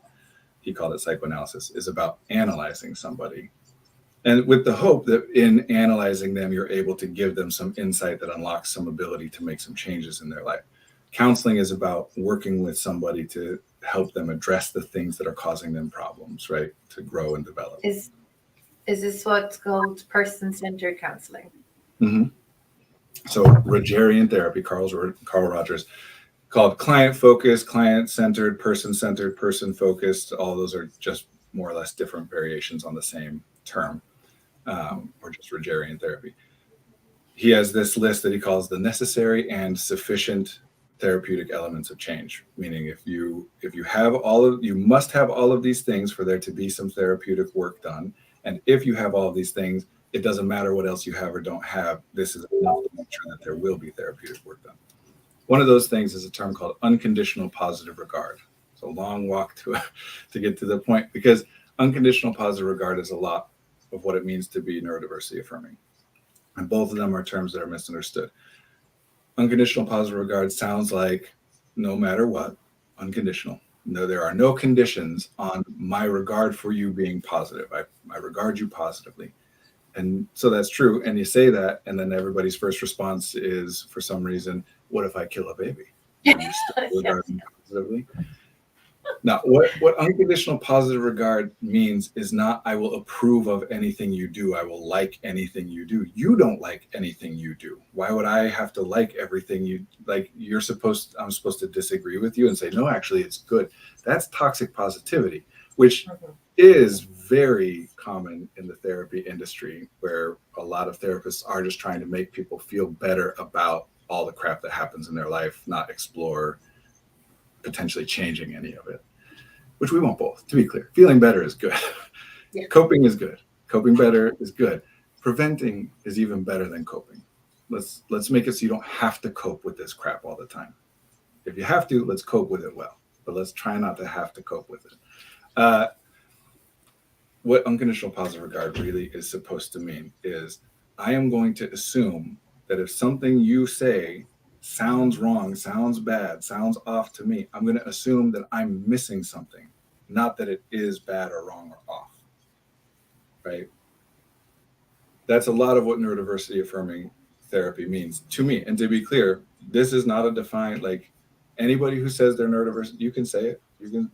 He called it psychoanalysis, is about analyzing somebody. And with the hope that in analyzing them, you're able to give them some insight that unlocks some ability to make some changes in their life. Counseling is about working with somebody to help them address the things that are causing them problems, right? To grow and develop. Is this what's called person-centered counseling? Mm-hmm. So Rogerian therapy, Carl Rogers, called client-focused, client-centered, person-focused. All those are just more or less different variations on the same term, or just Rogerian therapy. He has this list that he calls the necessary and sufficient therapeutic elements of change, meaning if you must have all of these things for there to be some therapeutic work done. And if you have all of these things, it doesn't matter what else you have or don't have. This is enough to make sure that there will be therapeutic work done. One of those things is a term called unconditional positive regard. It's a long walk to get to the point, because unconditional positive regard is a lot of what it means to be neurodiversity affirming. And both of them are terms that are misunderstood. Unconditional positive regard sounds like no matter what, unconditional. No, there are no conditions on my regard for you being positive. I regard you positively. And so that's true. And you say that, and then everybody's first response is, for some reason, what if I kill a baby? And you still regard me positively? Now, what unconditional positive regard means is not I will approve of anything you do. I will like anything you do. You don't like anything you do. Why would I have to like everything you like? I'm supposed to disagree with you and say, no, actually, it's good. That's toxic positivity, which is very common in the therapy industry, where a lot of therapists are just trying to make people feel better about all the crap that happens in their life, not explore potentially changing any of it, which we want both, to be clear. Feeling better is good. Yeah. Coping is good. Coping better is good. Preventing is even better than coping. Let's make it so you don't have to cope with this crap all the time. If you have to, let's cope with it well, but let's try not to have to cope with it. What unconditional positive regard really is supposed to mean is, I am going to assume that if something you say sounds wrong, sounds bad, sounds off to me, I'm going to assume that I'm missing something, not that it is bad or wrong or off, right? That's a lot of what neurodiversity affirming therapy means to me. And to be clear, this is not a defined, like, anybody who says they're neurodiverse, you can say it. You can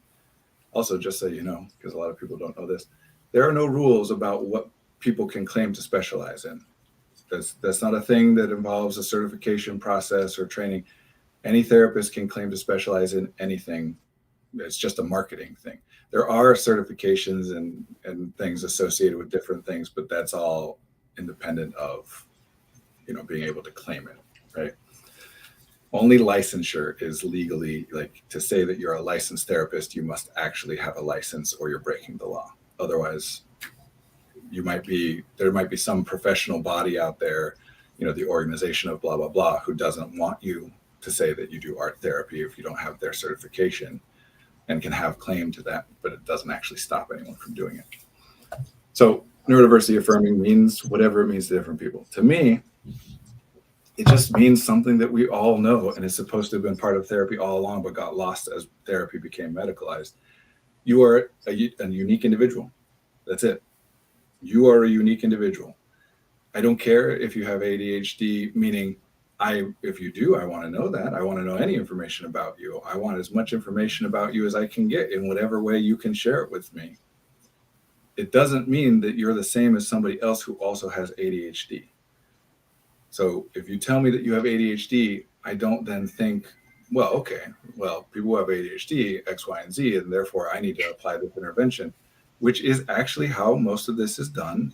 also, just so you know, because a lot of people don't know this, there are no rules about what people can claim to specialize in. That's not a thing that involves a certification process or training. Any therapist can claim to specialize in anything. It's just a marketing thing. There are certifications and things associated with different things, but that's all independent of, being able to claim it, right? Only licensure is legally, like, to say that you're a licensed therapist, you must actually have a license or you're breaking the law. Otherwise, there might be some professional body out there, the organization of blah, blah, blah, who doesn't want you to say that you do art therapy if you don't have their certification, and can have claim to that, but it doesn't actually stop anyone from doing it. So neurodiversity affirming means whatever it means to different people. To me, it just means something that we all know and is supposed to have been part of therapy all along, but got lost as therapy became medicalized. You are a unique individual. That's it. You are a unique individual. I don't care if you have ADHD, meaning if you do, I want to know that. I want to know any information about you. I want as much information about you as I can get in whatever way you can share it with me. It doesn't mean that you're the same as somebody else who also has ADHD. So if you tell me that you have ADHD, I don't then think, well, people who have ADHD, X, Y, and Z, and therefore I need to apply this intervention, which is actually how most of this is done.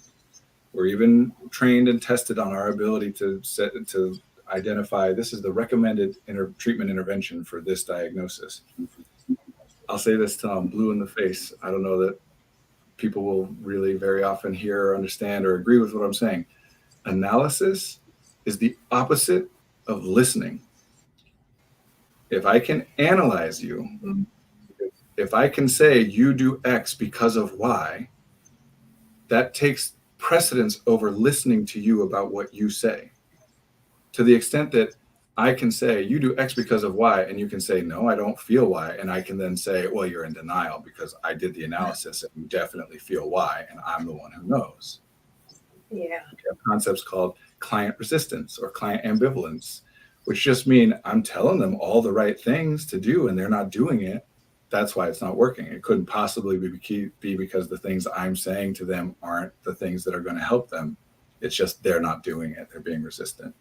We're even trained and tested on our ability to identify, this is the recommended treatment intervention for this diagnosis. I'll say this till I'm blue in the face. I don't know that people will really very often hear or understand or agree with what I'm saying. Analysis is the opposite of listening. If I can analyze you, if I can say you do X because of Y, that takes precedence over listening to you about what you say. To the extent that I can say you do X because of Y, and you can say, no, I don't feel Y. And I can then say, well, you're in denial because I did the analysis and you definitely feel Y, and I'm the one who knows. Yeah. We have concepts called client resistance or client ambivalence, which just mean I'm telling them all the right things to do and they're not doing it. That's why it's not working. It couldn't possibly be because the things I'm saying to them aren't the things that are going to help them. It's just they're not doing it. They're being resistant,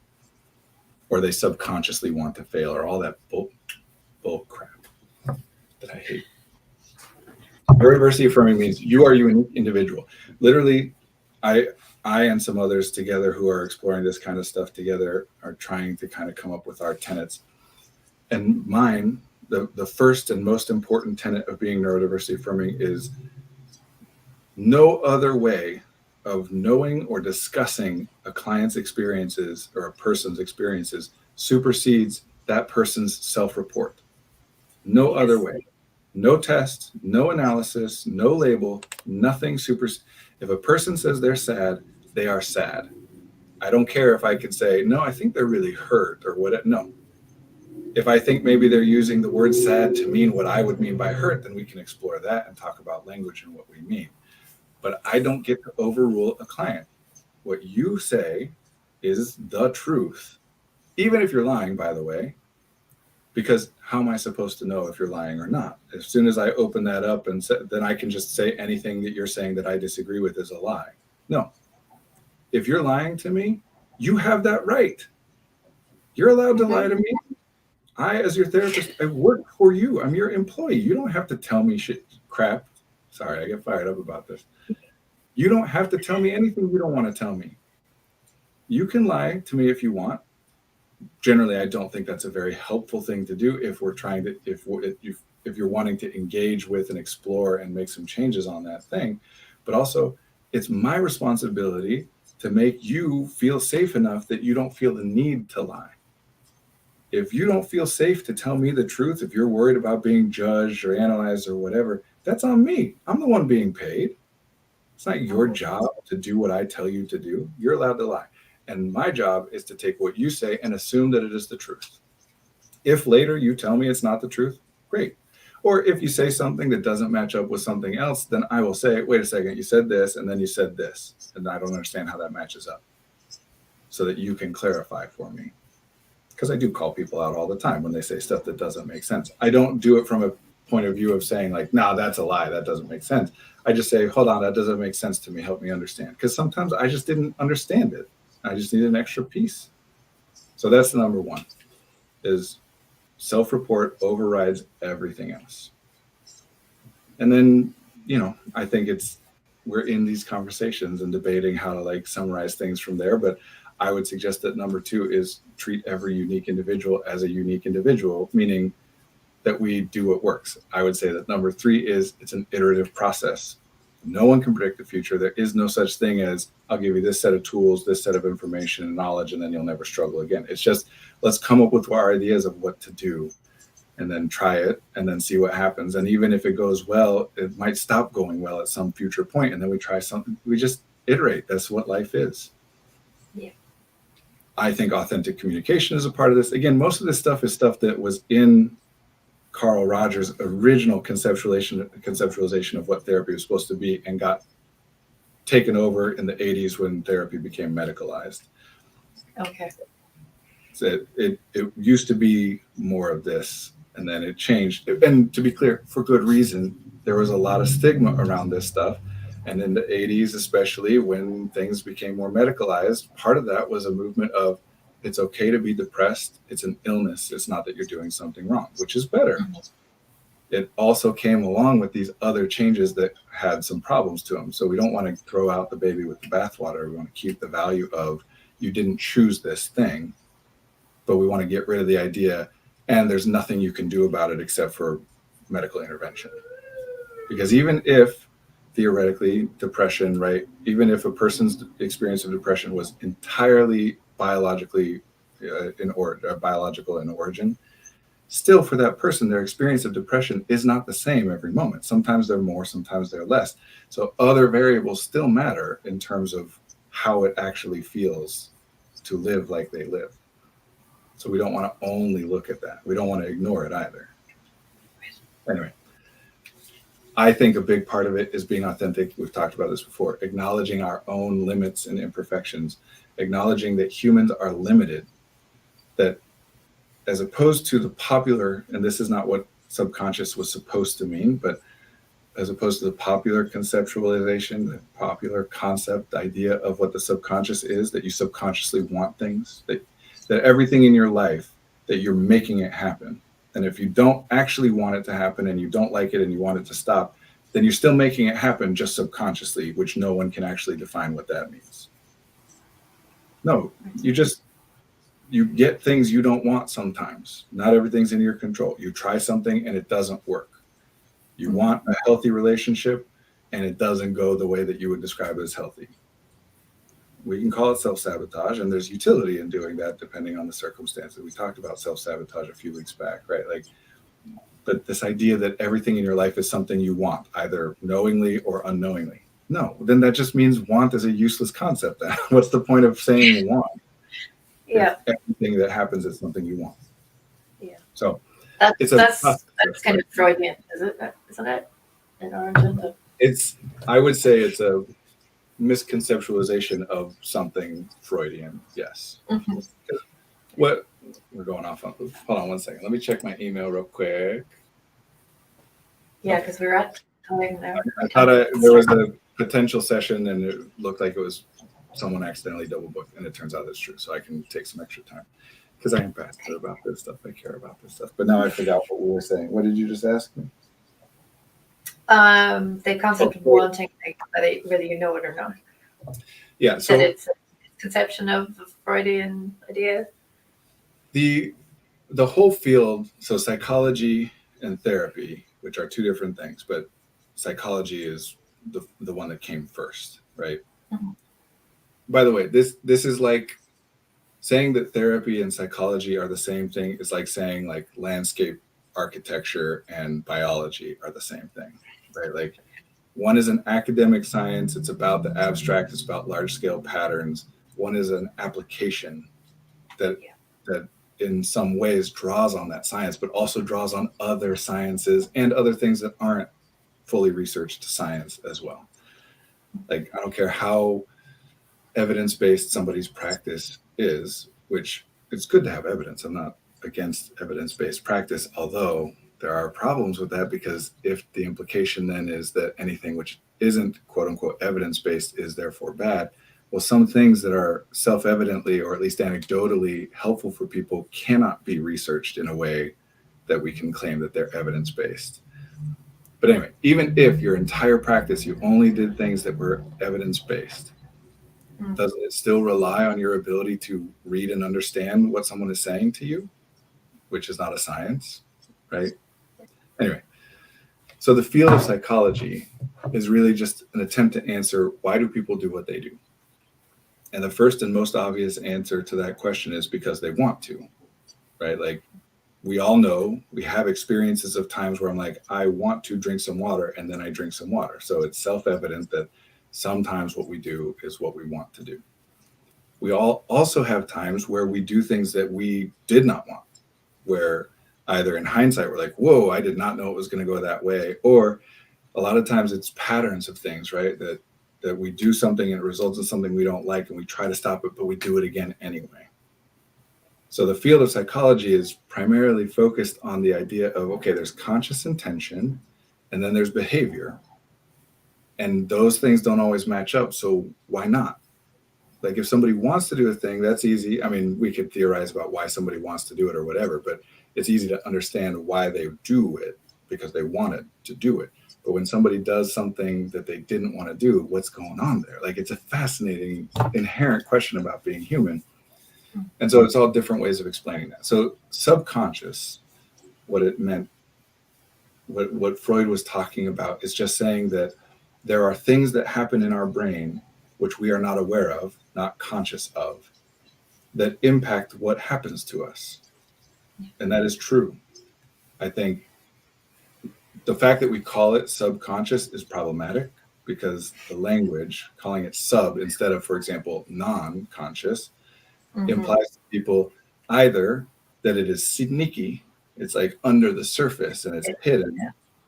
or they subconsciously want to fail, or all that bull crap that I hate. Neurodiversity affirming means you are a unique individual. Literally, I and some others together who are exploring this kind of stuff together are trying to kind of come up with our tenets. And mine, the first and most important tenet of being neurodiversity affirming is no other way of knowing or discussing a client's experiences or a person's experiences supersedes that person's self-report. No other way. No test, no analysis, no label, nothing If a person says they're sad, they are sad. I don't care if I could say, no, I think they're really hurt or what. No. If I think maybe they're using the word sad to mean what I would mean by hurt, then we can explore that and talk about language and what we mean. But I don't get to overrule a client. What you say is the truth, even if you're lying, by the way, because how am I supposed to know if you're lying or not? As soon as I open that up and then I can just say anything that you're saying that I disagree with is a lie. No. If you're lying to me, you have that right. You're allowed to lie to me. I, as your therapist, I work for you. I'm your employee. You don't have to tell me crap Sorry, I get fired up about this. You don't have to tell me anything you don't want to tell me. You can lie to me if you want. Generally, I don't think that's a very helpful thing to do if we're trying to, if you're wanting to engage with and explore and make some changes on that thing. But also, it's my responsibility to make you feel safe enough that you don't feel the need to lie. If you don't feel safe to tell me the truth, if you're worried about being judged or analyzed or whatever, that's on me. I'm the one being paid. It's not your job to do what I tell you to do. You're allowed to lie. And my job is to take what you say and assume that it is the truth. If later you tell me it's not the truth, great. Or if you say something that doesn't match up with something else, then I will say, wait a second, you said this, and then you said this, and I don't understand how that matches up, so that you can clarify for me. Because I do call people out all the time when they say stuff that doesn't make sense. I don't do it from a point of view of saying like, nah, that's a lie, that doesn't make sense. I just say, hold on, that doesn't make sense to me, help me understand. Because sometimes I just didn't understand it. I just need an extra piece. So that's the number one, is self-report overrides everything else. And then, I think we're in these conversations and debating how to like summarize things from there. But I would suggest that number two is treat every unique individual as a unique individual, meaning that we do what works. I would say that number three is it's an iterative process. No one can predict the future. There is no such thing as I'll give you this set of tools, this set of information and knowledge, and then you'll never struggle again. It's just let's come up with our ideas of what to do and then try it and then see what happens. And even if it goes well, it might stop going well at some future point, and then we try something. We just iterate. That's what life is. Yeah. I think authentic communication is a part of this. Again, most of this stuff is stuff that was in Carl Rogers' original conceptualization of what therapy was supposed to be and got taken over in the 80s when therapy became medicalized. Okay. So it used to be more of this, and then it changed. And to be clear, for good reason, there was a lot of stigma around this stuff. And in the 80s, especially when things became more medicalized, part of that was a movement of it's okay to be depressed. It's an illness. It's not that you're doing something wrong, which is better. It also came along with these other changes that had some problems to them. So we don't want to throw out the baby with the bathwater. We want to keep the value of you didn't choose this thing, but we want to get rid of the idea and there's nothing you can do about it except for medical intervention. Because even if theoretically depression, right, even if a person's experience of depression was entirely biological in origin, still for that person, their experience of depression is not the same every moment. Sometimes they're more, sometimes they're less. So other variables still matter in terms of how it actually feels to live like they live. So we don't want to only look at that. We don't want to ignore it either. Anyway, I think a big part of it is being authentic. We've talked about this before, acknowledging our own limits and imperfections, acknowledging that humans are limited, that as opposed to the popular, and this is not what subconscious was supposed to mean, but as opposed to the popular conceptualization, the popular concept idea of what the subconscious is, that you subconsciously want things, that everything in your life, that you're making it happen. And if you don't actually want it to happen and you don't like it and you want it to stop, then you're still making it happen just subconsciously, which no one can actually define what that means. No, you get things you don't want sometimes. Not everything's in your control. You try something and it doesn't work. You want a healthy relationship and it doesn't go the way that you would describe it as healthy. We can call it self-sabotage, and there's utility in doing that depending on the circumstances. We talked about self-sabotage a few weeks back, right? But this idea that everything in your life is something you want, either knowingly or unknowingly. No, then that just means want is a useless concept. What's the point of saying want? Yeah. If everything that happens is something you want. Yeah. So that's kind of Freudian, isn't it? In our agenda. I would say it's a misconceptualization of something Freudian. Yes. Mm-hmm. What we're going off on. Hold on one second. Let me check my email real quick. Yeah, because we're at time now. I thought there was a potential session and it looked like it was someone accidentally double booked, and it turns out that's true. So I can take some extra time because I am passionate about this stuff. I care about this stuff. But now I forgot what we were saying. What did you just ask me? The concept of wanting, like, whether you know it or not. Yeah. You So said it's a conception of a Freudian idea. the whole field, so psychology and therapy, which are two different things, but psychology is the one that came first, right? Mhm. By the way, this is like saying that therapy and psychology are the same thing is like saying like landscape architecture and biology are the same thing, right? Like one is an academic science, it's about the abstract, it's about large scale patterns. One is an application that Yeah. that in some ways draws on that science, but also draws on other sciences and other things that aren't fully researched science as well. Like I don't care how evidence-based somebody's practice is, which it's good to have evidence. I'm not against evidence-based practice, although there are problems with that because if the implication then is that anything which isn't quote unquote evidence-based is therefore bad, well, some things that are self-evidently or at least anecdotally helpful for people cannot be researched in a way that we can claim that they're evidence-based. But anyway, even if your entire practice, you only did things that were evidence-based, doesn't it still rely on your ability to read and understand what someone is saying to you, which is not a science, right? Anyway, so the field of psychology is really just an attempt to answer why do people do what they do? And the first and most obvious answer to that question is because they want to, right? Like we all know we have experiences of times where I'm like, I want to drink some water, and then I drink some water. So it's self-evident that sometimes what we do is what we want to do. We all also have times where we do things that we did not want, where either in hindsight we're like, whoa, I did not know it was going to go that way. Or a lot of times it's patterns of things, right? That we do something and it results in something we don't like and we try to stop it, but we do it again anyway. So the field of psychology is primarily focused on the idea of, okay, there's conscious intention and then there's behavior. And those things don't always match up. So why not? Like if somebody wants to do a thing, that's easy. I mean, we could theorize about why somebody wants to do it or whatever, but it's easy to understand why they do it because they wanted to do it. But when somebody does something that they didn't want to do, what's going on there? Like it's a fascinating, inherent question about being human. And so it's all different ways of explaining that. So subconscious, what it meant, what Freud was talking about is just saying that there are things that happen in our brain which we are not aware of, not conscious of, that impact what happens to us. And that is true. I think the fact that we call it subconscious is problematic because the language, calling it sub instead of, for example, non-conscious, implies to people either that it is sneaky, it's like under the surface and it's hidden,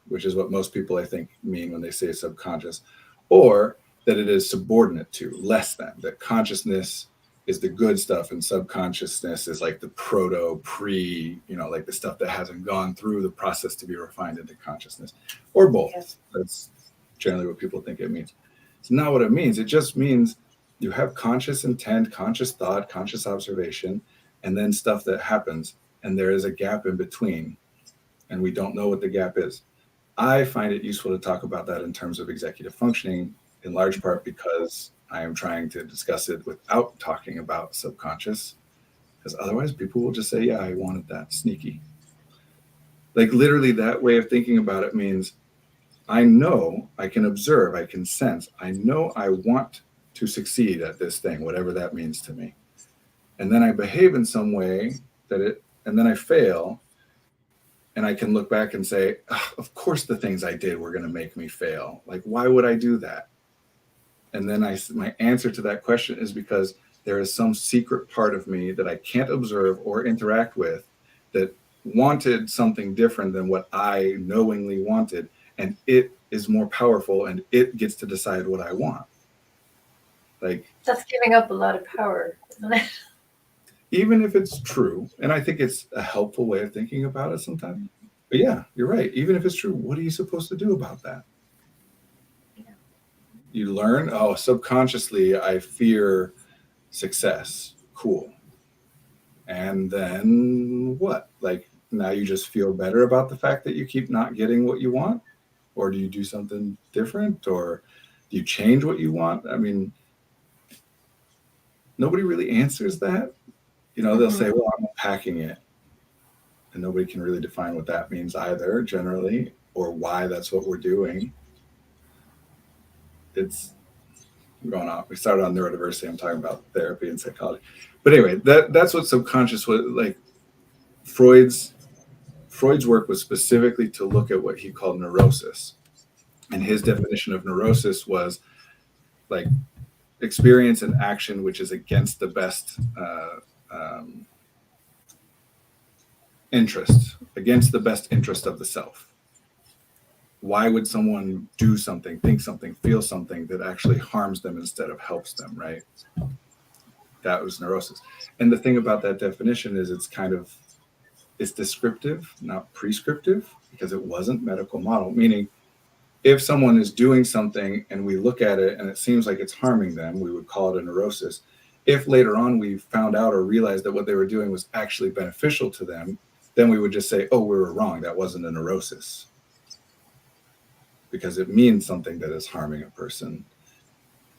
which is what most people I think mean when they say subconscious, or that it is subordinate to, less than, that consciousness is the good stuff and subconsciousness is like the like the stuff that hasn't gone through the process to be refined into consciousness, or both. Yes. That's generally what people think it means. It's not what it means. It just means you have conscious intent, conscious thought, conscious observation, and then stuff that happens, and there is a gap in between, and we don't know what the gap is. I find it useful to talk about that in terms of executive functioning, in large part because I am trying to discuss it without talking about subconscious, because otherwise people will just say, yeah, I wanted that, sneaky. Like literally that way of thinking about it means I know, I can observe, I can sense, I know I want to succeed at this thing, whatever that means to me. And then I behave in some way and then I fail. And I can look back and say, of course the things I did were going to make me fail. Like, why would I do that? And then my answer to that question is because there is some secret part of me that I can't observe or interact with that wanted something different than what I knowingly wanted. And it is more powerful and it gets to decide what I want. Like, that's giving up a lot of power, isn't it? Even if it's true, and I think it's a helpful way of thinking about it sometimes. But yeah, you're right. Even if it's true, what are you supposed to do about that? Yeah. You learn, subconsciously, I fear success. Cool. And then what? Like now you just feel better about the fact that you keep not getting what you want? Or do you do something different? Or do you change what you want? I mean, nobody really answers that. They'll say, well, I'm unpacking it. And nobody can really define what that means either, generally, or why that's what we're doing. It's going on. We started on neurodiversity. I'm talking about therapy and psychology. But anyway, that's what subconscious was like. Freud's work was specifically to look at what he called neurosis. And his definition of neurosis was like experience and action which is against the best against the best interest of the self. Why would someone do something, think something, feel something that actually harms them instead of helps them, right? That was neurosis. And the thing about that definition is it's descriptive, not prescriptive, because it wasn't medical model, meaning if someone is doing something and we look at it and it seems like it's harming them, we would call it a neurosis. If later on we found out or realized that what they were doing was actually beneficial to them, then we would just say, oh, we were wrong. That wasn't a neurosis. Because it means something that is harming a person.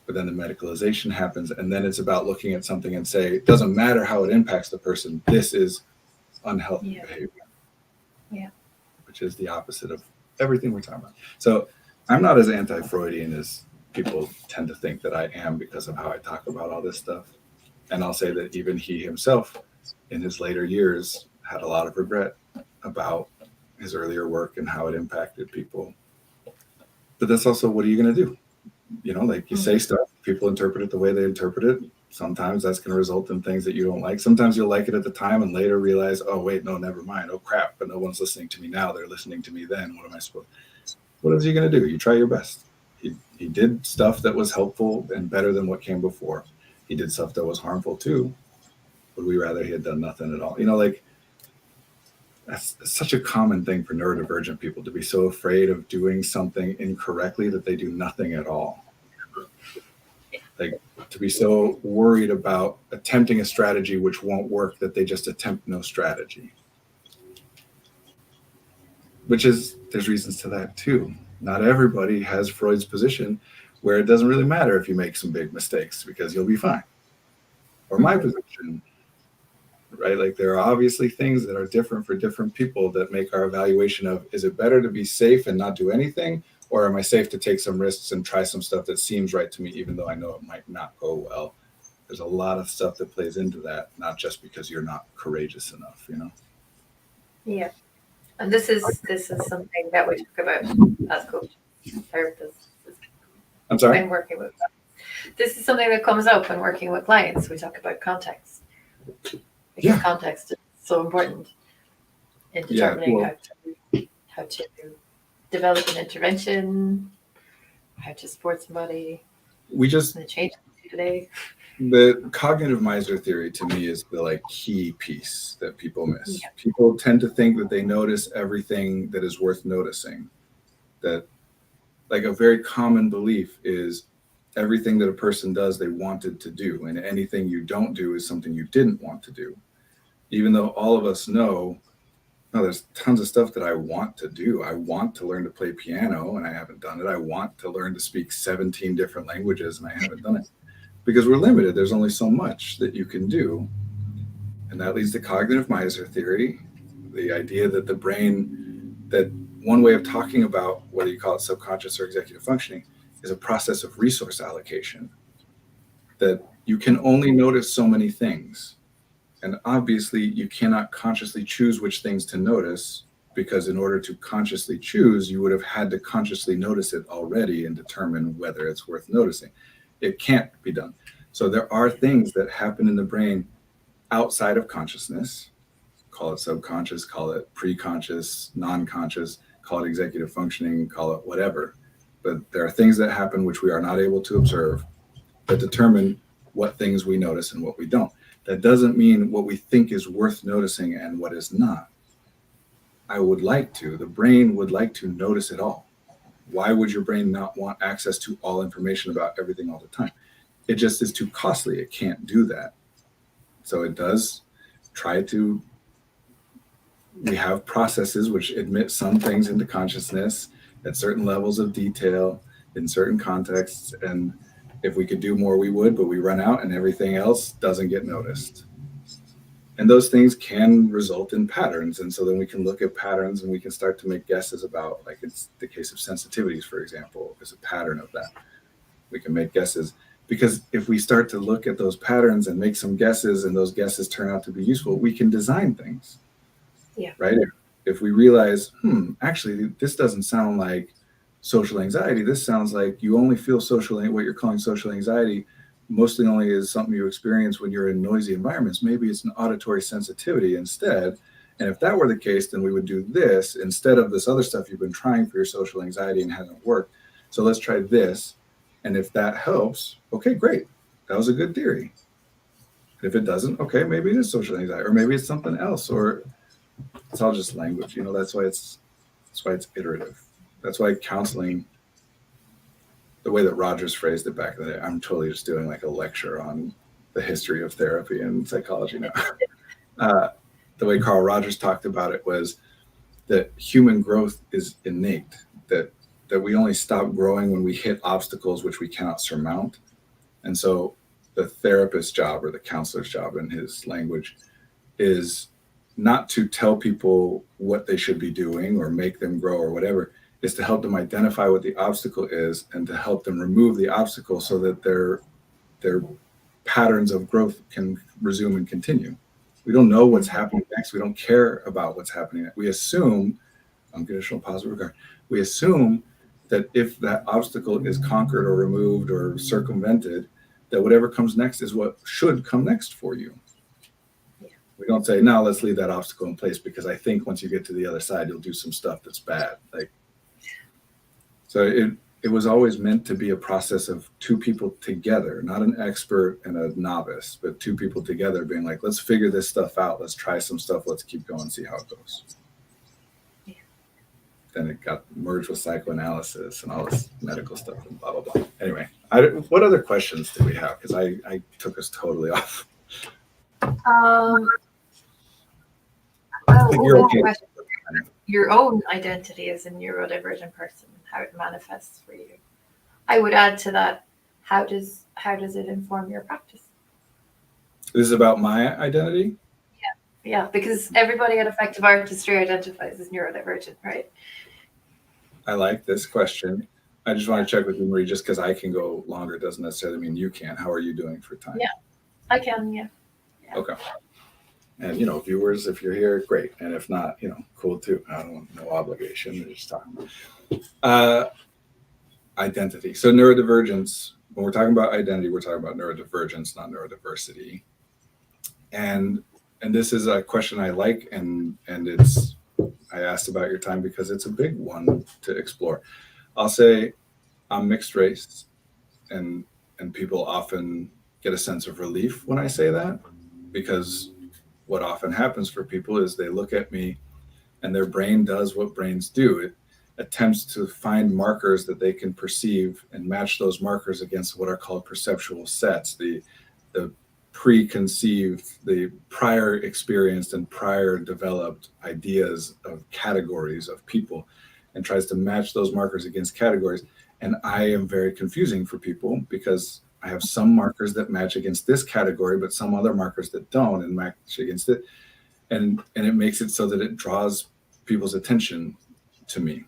But then the medicalization happens, and then it's about looking at something and say, it doesn't matter how it impacts the person. This is unhealthy behavior. Yeah. Which is the opposite of everything we're talking about. So I'm not as anti-Freudian as people tend to think that I am because of how I talk about all this stuff. And I'll say that even he himself in his later years had a lot of regret about his earlier work and how it impacted people. But that's also, what are you going to do? You say stuff, people interpret it the way they interpret it. Sometimes that's going to result in things that you don't like. Sometimes you'll like it at the time and later realize, oh, wait, no, never mind. Oh, crap. But no one's listening to me now. They're listening to me then. What am I supposed to? What is he going to do? You try your best. He did stuff that was helpful and better than what came before. He did stuff that was harmful too. Would we rather he had done nothing at all? That's such a common thing for neurodivergent people, to be so afraid of doing something incorrectly that they do nothing at all. Like, to be so worried about attempting a strategy which won't work that they just attempt no strategy. There's reasons to that too. Not everybody has Freud's position where it doesn't really matter if you make some big mistakes because you'll be fine. Or my position, right? Like, there are obviously things that are different for different people that make our evaluation of, is it better to be safe and not do anything? Or am I safe to take some risks and try some stuff that seems right to me, even though I know it might not go well? There's a lot of stuff that plays into that, not just because you're not courageous enough, Yeah. And this is something that we talk about as coaches, therapists. I'm sorry? When working with clients. This is something that comes up when working with clients. We talk about context. Because context is so important in determining how to develop an intervention, how to support somebody. The change today. The cognitive miser theory to me is the key piece that people miss. Yeah. People tend to think that they notice everything that is worth noticing. That a very common belief is everything that a person does they wanted to do, and anything you don't do is something you didn't want to do. Even though all of us know, there's tons of stuff that I want to do. I want to learn to play piano and I haven't done it. I want to learn to speak 17 different languages and I haven't done it. Because we're limited. There's only so much that you can do. And that leads to cognitive miser theory, the idea that the brain, that one way of talking about whether you call it subconscious or executive functioning, is a process of resource allocation. That you can only notice so many things. And obviously you cannot consciously choose which things to notice, because in order to consciously choose, you would have had to consciously notice it already and determine whether it's worth noticing. It can't be done. So there are things that happen in the brain outside of consciousness. Call it subconscious, call it pre-conscious, non-conscious, call it executive functioning, call it whatever. But there are things that happen which we are not able to observe that determine what things we notice and what we don't. That doesn't mean what we think is worth noticing and what is not. The brain would like to notice it all. Why would your brain not want access to all information about everything all the time? It just is too costly. It can't do that. So it does we have processes which admit some things into consciousness at certain levels of detail in certain contexts. And if we could do more, we would, but we run out and everything else doesn't get noticed. And those things can result in patterns. And so then we can look at patterns and we can start to make guesses about, like it's the case of sensitivities, for example, is a pattern of that. We can make guesses because if we start to look at those patterns and make some guesses and those guesses turn out to be useful, we can design things. Yeah. Right? If we realize, actually, this doesn't sound like social anxiety. This sounds like you only feel what you're calling social anxiety mostly only is something you experience when you're in noisy environments. Maybe it's an auditory sensitivity instead. And if that were the case, then we would do this instead of this other stuff you've been trying for your social anxiety and hasn't worked. So let's try this. And if that helps, okay, great. That was a good theory. If it doesn't, okay, maybe it is social anxiety, or maybe it's something else, or it's all just language. That's why it's iterative. That's why counseling, the way that Rogers phrased it back in the day, I'm totally just doing like a lecture on the history of therapy and psychology now. The way Carl Rogers talked about it was that human growth is innate, that we only stop growing when we hit obstacles which we cannot surmount. And so the therapist's job, or the counselor's job in his language, is not to tell people what they should be doing or make them grow or whatever, is to help them identify what the obstacle is and to help them remove the obstacle so that their patterns of growth can resume and continue. We don't know what's happening next. We don't care about what's happening. We assume, unconditional positive regard, we assume that if that obstacle is conquered or removed or circumvented, that whatever comes next is what should come next for you. We don't say, no, let's leave that obstacle in place because I think once you get to the other side, you'll do some stuff that's bad. So it was always meant to be a process of two people together, not an expert and a novice, but two people together being like, let's figure this stuff out. Let's try some stuff. Let's keep going, see how it goes. Yeah. Then it got merged with psychoanalysis and all this medical stuff and blah, blah, blah. Anyway, what other questions do we have? Because I took us totally off. Your own identity as a neurodivergent person, how it manifests for you. I would add to that, how does it inform your practice? This is about my identity? Yeah, because everybody at Effective Artistry identifies as neurodivergent, right? I like this question. I just want to check with you, Marie, just because I can go longer doesn't necessarily mean you can. How are you doing for time? Yeah, I can, yeah. Okay. And, viewers, if you're here, great. And if not, cool too. I don't want no obligation. We're just talking about identity. So neurodivergence, when we're talking about identity, we're talking about neurodivergence, not neurodiversity. And this is a question I like, and I asked about your time because it's a big one to explore. I'll say I'm mixed race, and people often get a sense of relief when I say that, because what often happens for people is they look at me and their brain does what brains do. It attempts to find markers that they can perceive and match those markers against what are called perceptual sets, the preconceived, the prior experienced and prior developed ideas of categories of people, and tries to match those markers against categories. And I am very confusing for people because I have some markers that match against this category, but some other markers that don't and match against it. And it makes it so that it draws people's attention to me.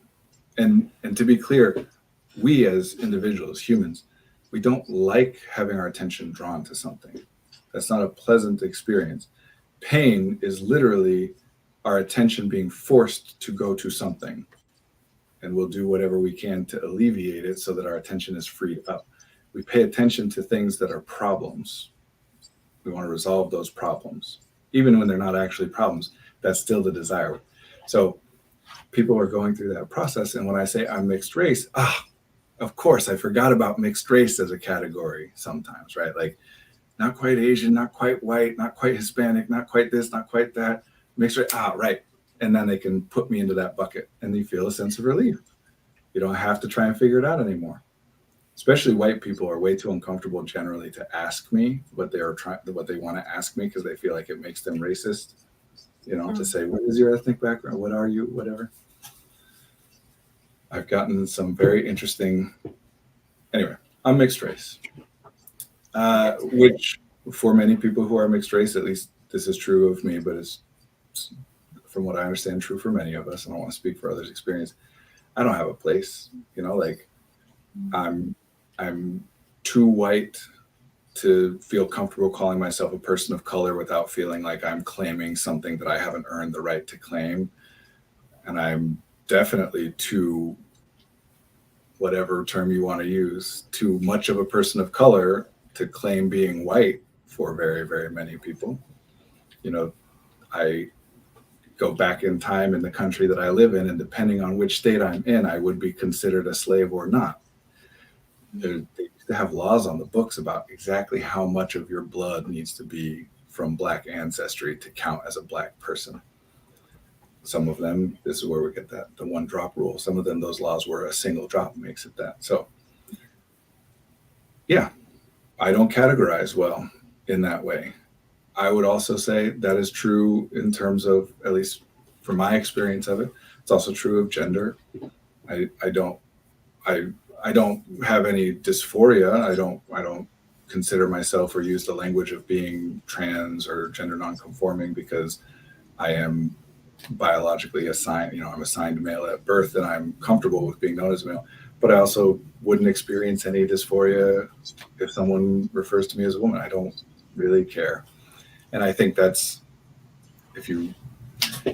And to be clear, we as individuals, humans, we don't like having our attention drawn to something. That's not a pleasant experience. Pain is literally our attention being forced to go to something. And we'll do whatever we can to alleviate it so that our attention is freed up. We pay attention to things that are problems. We want to resolve those problems. Even when they're not actually problems, that's still the desire. So people are going through that process. And when I say I'm mixed race, of course, I forgot about mixed race as a category sometimes, right? Like not quite Asian, not quite white, not quite Hispanic, not quite this, not quite that. Mixed race, right. And then they can put me into that bucket and you feel a sense of relief. You don't have to try and figure it out anymore. Especially white people are way too uncomfortable generally to ask me what they want to ask me because they feel like it makes them racist, to say, what is your ethnic background? What are you? Whatever. I've gotten some very interesting. Anyway, I'm mixed race, which for many people who are mixed race, at least this is true of me, but it's from what I understand true for many of us. I don't want to speak for others' experience. I don't have a place, like I'm I'm too white to feel comfortable calling myself a person of color without feeling like I'm claiming something that I haven't earned the right to claim. And I'm definitely too, whatever term you want to use, too much of a person of color to claim being white for very, very many people. I go back in time in the country that I live in, and depending on which state I'm in, I would be considered a slave or not. They used to have laws on the books about exactly how much of your blood needs to be from Black ancestry to count as a Black person. Some of them, this is where we get the one drop rule. Some of them, those laws were a single drop makes it that. So yeah, I don't categorize well in that way. I would also say that is true in terms of, at least from my experience of it, it's also true of gender. I don't have any dysphoria. I don't consider myself or use the language of being trans or gender nonconforming because I am biologically assigned, I'm assigned male at birth and I'm comfortable with being known as male. But I also wouldn't experience any dysphoria if someone refers to me as a woman. I don't really care. And I think that's,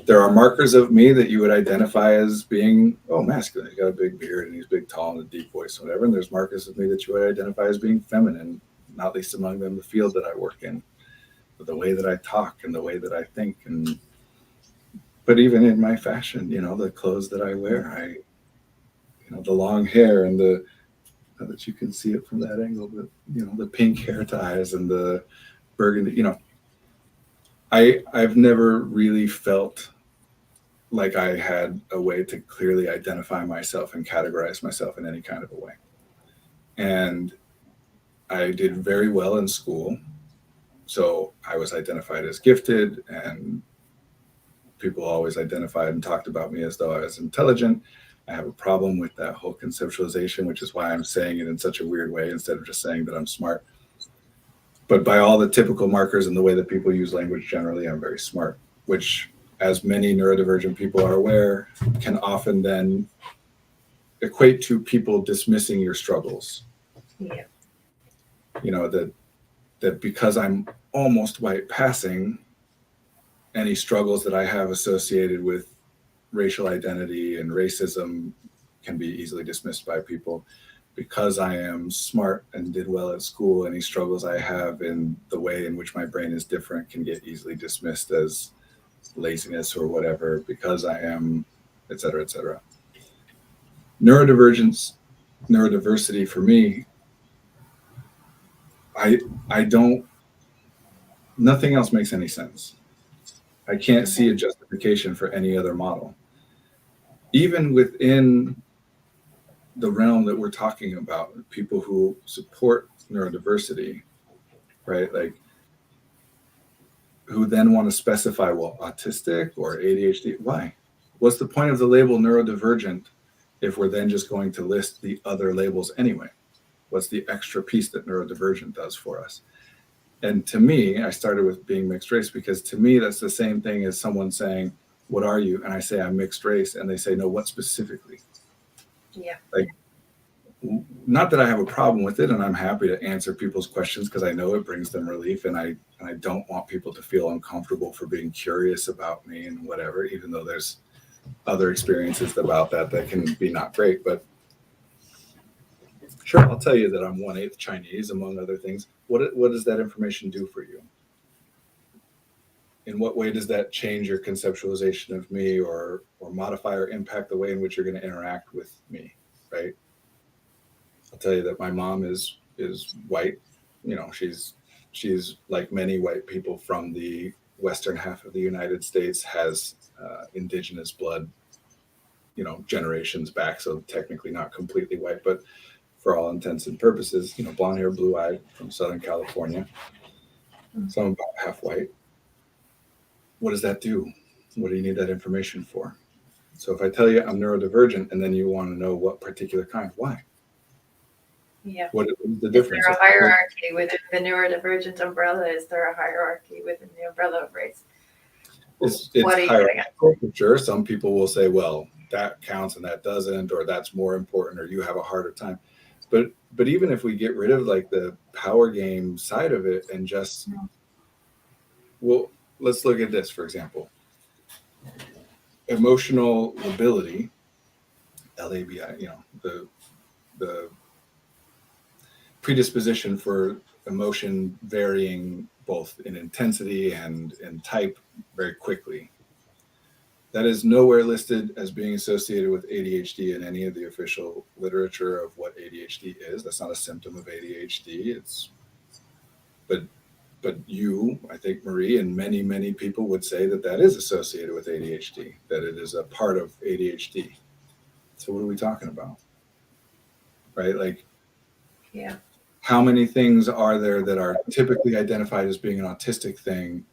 there are markers of me that you would identify as being, masculine. He's got a big beard and he's big, tall, and a deep voice, and whatever. And there's markers of me that you would identify as being feminine, not least among them the field that I work in, the way that I talk and the way that I think. But even in my fashion, the clothes that I wear, the long hair and not that you can see it from that angle, but the pink hair ties and the burgundy, I've never really felt like I had a way to clearly identify myself and categorize myself in any kind of a way. And I did very well in school. So I was identified as gifted, and people always identified and talked about me as though I was intelligent. I have a problem with that whole conceptualization, which is why I'm saying it in such a weird way instead of just saying that I'm smart. But by all the typical markers and the way that people use language generally, I'm very smart, which, as many neurodivergent people are aware, can often then equate to people dismissing your struggles. Yeah. That because I'm almost white passing, any struggles that I have associated with racial identity and racism can be easily dismissed by people. Because I am smart and did well at school, any struggles I have in the way in which my brain is different can get easily dismissed as laziness or whatever, because I am, et cetera, et cetera. Neurodivergence, neurodiversity for me, I don't, nothing else makes any sense. I can't see a justification for any other model. Even within the realm that we're talking about, people who support neurodiversity, right? Like, who then want to specify, well, autistic or ADHD. Why? What's the point of the label neurodivergent if we're then just going to list the other labels anyway? What's the extra piece that neurodivergent does for us? And to me, I started with being mixed race because to me, that's the same thing as someone saying, what are you? And I say, I'm mixed race. And they say, no, what specifically? Yeah. Like, not that I have a problem with it, and I'm happy to answer people's questions because I know it brings them relief, and I don't want people to feel uncomfortable for being curious about me and whatever, even though there's other experiences about that can be not great. But sure, I'll tell you that I'm 1/8 Chinese, among other things. What does that information do for you? In what way does that change your conceptualization of me or modify or impact the way in which you're going to interact with me, right? I'll tell you that my mom is white. She's like many white people from the western half of the United States, has indigenous blood, generations back. So technically not completely white, but for all intents and purposes, blonde hair, blue eyed, from Southern California. So I'm about half white. What does that do? What do you need that information for? So if I tell you I'm neurodivergent and then you want to know what particular kind, why? Yeah. What is the Is difference? there a hierarchy within the neurodivergent umbrella? Is there a hierarchy within the umbrella of race? It's What are you getting at? hierarchical for sure. Some people will say, well, that counts and that doesn't, or that's more important, or you have a harder time. But even if we get rid of like the power game side of it and just, well, let's look at this, for example. Emotional lability, LABI, the predisposition for emotion varying both in intensity and in type very quickly. That is nowhere listed as being associated with ADHD in any of the official literature of what ADHD is. That's not a symptom of ADHD. But you, I think Marie, and many people would say that that is associated with ADHD, that it is a part of ADHD. So what are we talking about? Right? Like, Yeah. how many things are there that are typically identified as being an autistic thing?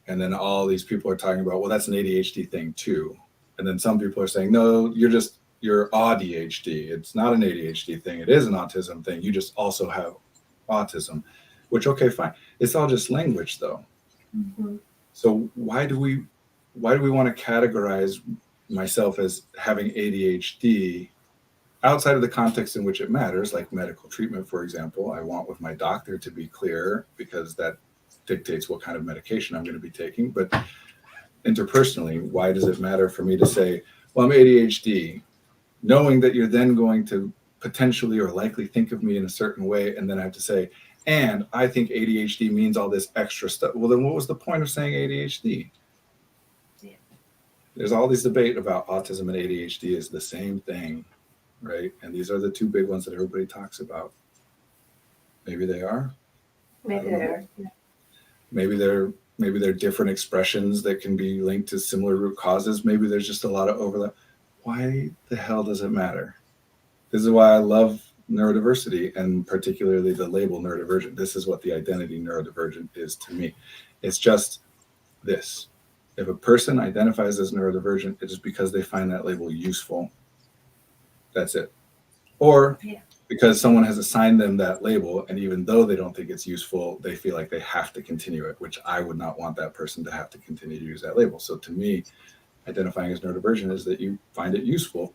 And then all these people are talking about, well, that's an ADHD thing too. And then some people are saying, no, you're ADHD. It's not an ADHD thing. It is an autism thing. You just also have autism, which, okay, fine. It's all just language though. Mm-hmm. So why do we want to categorize myself as having ADHD outside of the context in which it matters, like medical treatment, for example? I want with my doctor to be clear because that dictates what kind of medication I'm going to be taking. But interpersonally, why does it matter for me to say, well, I'm ADHD, knowing that you're then going to potentially or likely think of me in a certain way, and then I have to say, and I think ADHD means all this extra stuff. Well, then what was the point of saying ADHD? Yeah. There's all this debate about autism and ADHD is the same thing, right? And these are the two big ones that everybody talks about. Maybe they are. Maybe they are. Yeah. Maybe they're different expressions that can be linked to similar root causes. Maybe there's just a lot of overlap. Why the hell does it matter? This is why I love neurodiversity, and particularly the label neurodivergent. This is what the identity neurodivergent is to me. It's just this. If a person identifies as neurodivergent, it is because they find that label useful. That's it. Or because someone has assigned them that label, and even though they don't think it's useful, they feel like they have to continue it, which I would not want that person to have to continue to use that label. So to me, identifying as neurodivergent is that you find it useful.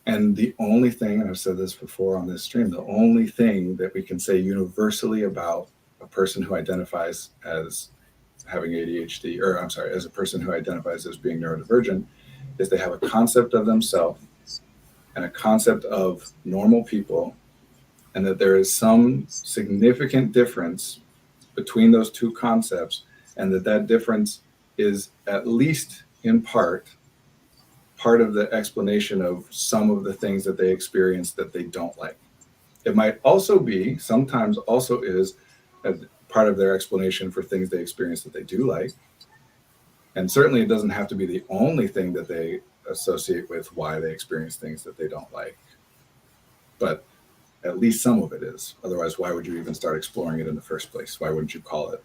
And the only thing, and I've said this before on this stream, the only thing that we can say universally about a person who identifies as having ADHD, or I'm sorry, as a person who identifies as being neurodivergent, is they have a concept of themselves and a concept of normal people, and that there is some significant difference between those two concepts, and that difference is at least in part of the explanation of some of the things that they experience that they don't like. It might also be, sometimes also is, a part of their explanation for things they experience that they do like. And certainly it doesn't have to be the only thing that they associate with why they experience things that they don't like. But at least some of it is. Otherwise, why would you even start exploring it in the first place? Why wouldn't you call it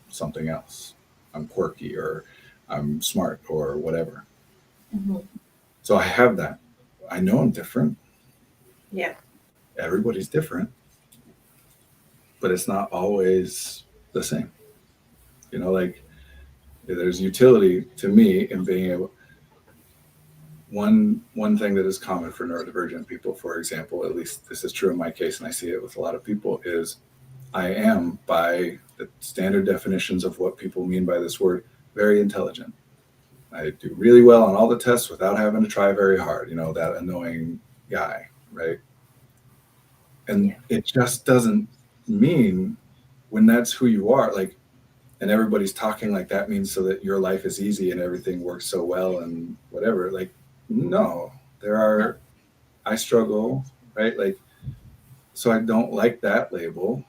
something else? I'm quirky, or I'm smart, or whatever. Mm-hmm. So I have that. I know I'm different. Yeah. Everybody's different. But it's not always the same. You know, like, there's utility to me in being able. One thing that is common for neurodivergent people, for example, at least this is true in my case, and I see it with a lot of people, is I am, by the standard definitions of what people mean by this word, very intelligent. I do really well on all the tests without having to try very hard, you know, that annoying guy, right? And it just doesn't mean, when that's who you are, like, and everybody's talking like that means so that your life is easy and everything works so well and whatever. Like, no, I struggle, right? Like, so I don't like that label,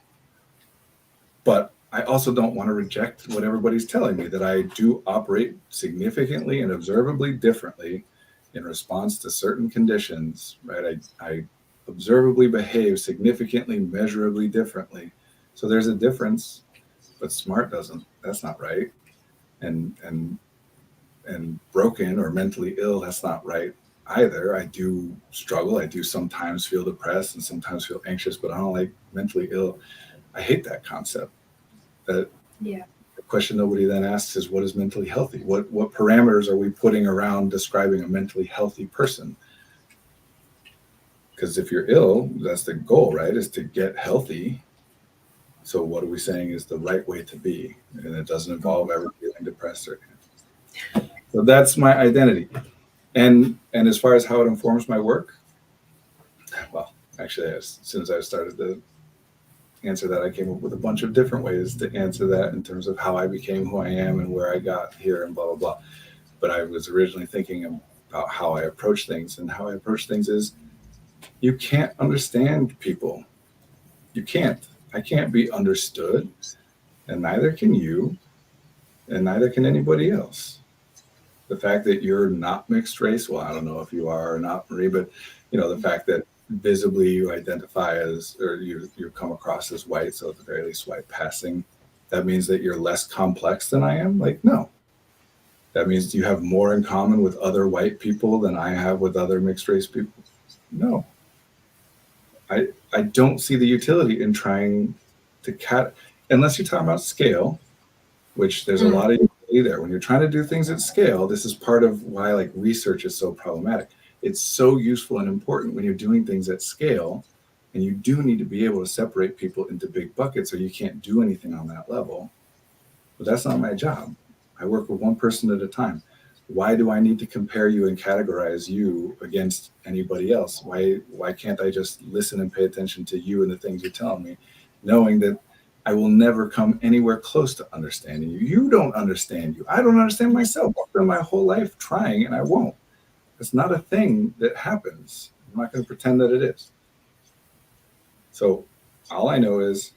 but I also don't want to reject what everybody's telling me, that I do operate significantly and observably differently in response to certain conditions, right? I observably behave significantly, measurably differently. So there's a difference, but smart doesn't. That's not right. And and broken or mentally ill. That's not right either. I do struggle. I do sometimes feel depressed and sometimes feel anxious, but I don't like mentally ill. I hate that concept. That Yeah. the question nobody then asks is, what is mentally healthy? What parameters are we putting around describing a mentally healthy person? Because if you're ill, that's the goal, right? Is to get healthy. So what are we saying is the right way to be? And it doesn't involve ever feeling depressed or anything. So that's my identity. And as far as how it informs my work, well, actually, as soon as I started to answer that, I came up with a bunch of different ways to answer that in terms of how I became who I am and where I got here and blah, blah, blah. But I was originally thinking about how I approach things, and how I approach things is you can't understand people. You can't. I can't be understood, and neither can you, and neither can anybody else. The fact that you're not mixed race, well, I don't know if you are or not, Marie, but the fact that visibly you identify as, or you come across as white, so at the very least white passing, that means that you're less complex than I am? Like, no. That means you have more in common with other white people than I have with other mixed race people? No. I don't see the utility in trying to unless you're talking about scale, which there's a lot of utility there. When you're trying to do things at scale, this is part of why like research is so problematic. It's so useful and important when you're doing things at scale, and you do need to be able to separate people into big buckets, or you can't do anything on that level. But that's not my job. I work with one person at a time. Why do I need to compare you and categorize you against anybody else? Why can't I just listen and pay attention to you and the things you're telling me, knowing that I will never come anywhere close to understanding you. You don't understand you. I don't understand myself. I've spent my whole life trying, and I won't. It's not a thing that happens. I'm not going to pretend that it is. So all I know is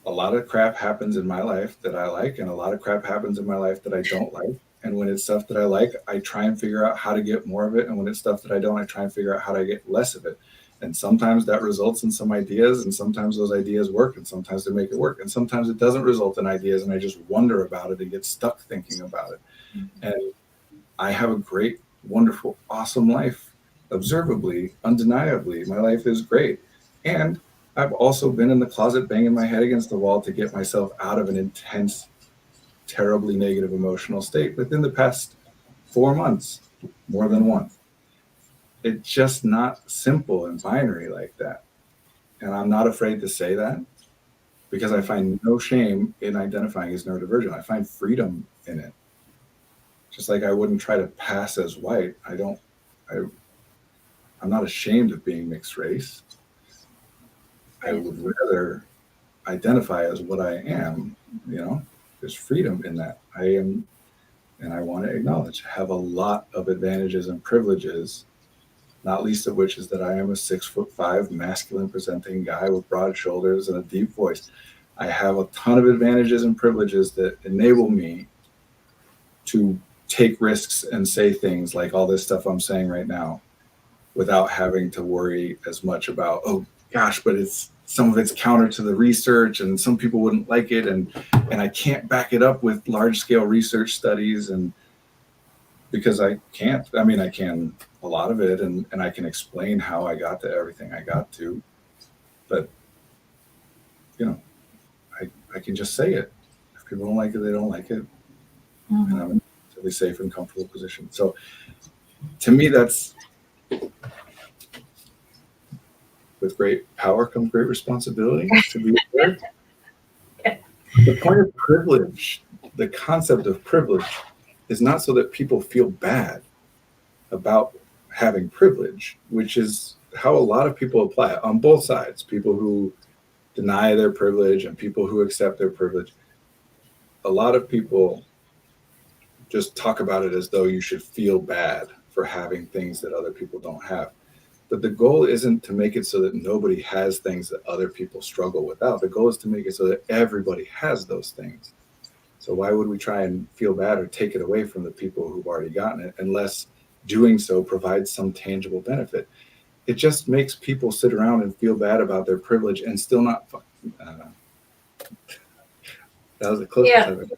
a lot of crap happens in my life that I like, and a lot of crap happens in my life that I don't like. And when it's stuff that I like, I try and figure out how to get more of it. And when it's stuff that I don't, I try and figure out how to get less of it. And sometimes that results in some ideas, and sometimes those ideas work, and sometimes they make it work. And sometimes it doesn't result in ideas, and I just wonder about it and get stuck thinking about it. Mm-hmm. And I have a great, wonderful, awesome life. Observably, undeniably, my life is great. And I've also been in the closet banging my head against the wall to get myself out of an intense, terribly negative emotional state within the past 4 months, more than once. It's just not simple and binary like that. And I'm not afraid to say that, because I find no shame in identifying as neurodivergent. I find freedom in it. Just like I wouldn't try to pass as white. I'm not ashamed of being mixed race. I would rather identify as what I am. There's freedom in that. I am, and I want to acknowledge, have a lot of advantages and privileges, not least of which is that I am a 6'5" masculine presenting guy with broad shoulders and a deep voice. I have a ton of advantages and privileges that enable me to take risks and say things like all this stuff I'm saying right now without having to worry as much about, oh gosh, but some of it's counter to the research and some people wouldn't like it, and I can't back it up with large scale research studies, and because I can't. I mean, I can a lot of it, and I can explain how I got to everything I got to, but I can just say it. If people don't like it, they don't like it. Mm-hmm. And I'm in a really safe and comfortable position. So to me, that's, with great power comes great responsibility to be there. The point of privilege, the concept of privilege, is not so that people feel bad about having privilege, which is how a lot of people apply it on both sides. People who deny their privilege and people who accept their privilege. A lot of people just talk about it as though you should feel bad for having things that other people don't have. But the goal isn't to make it so that nobody has things that other people struggle without. The goal is to make it so that everybody has those things. So why would we try and feel bad or take it away from the people who've already gotten it, unless doing so provides some tangible benefit? It just makes people sit around and feel bad about their privilege and still not. That was the closest I've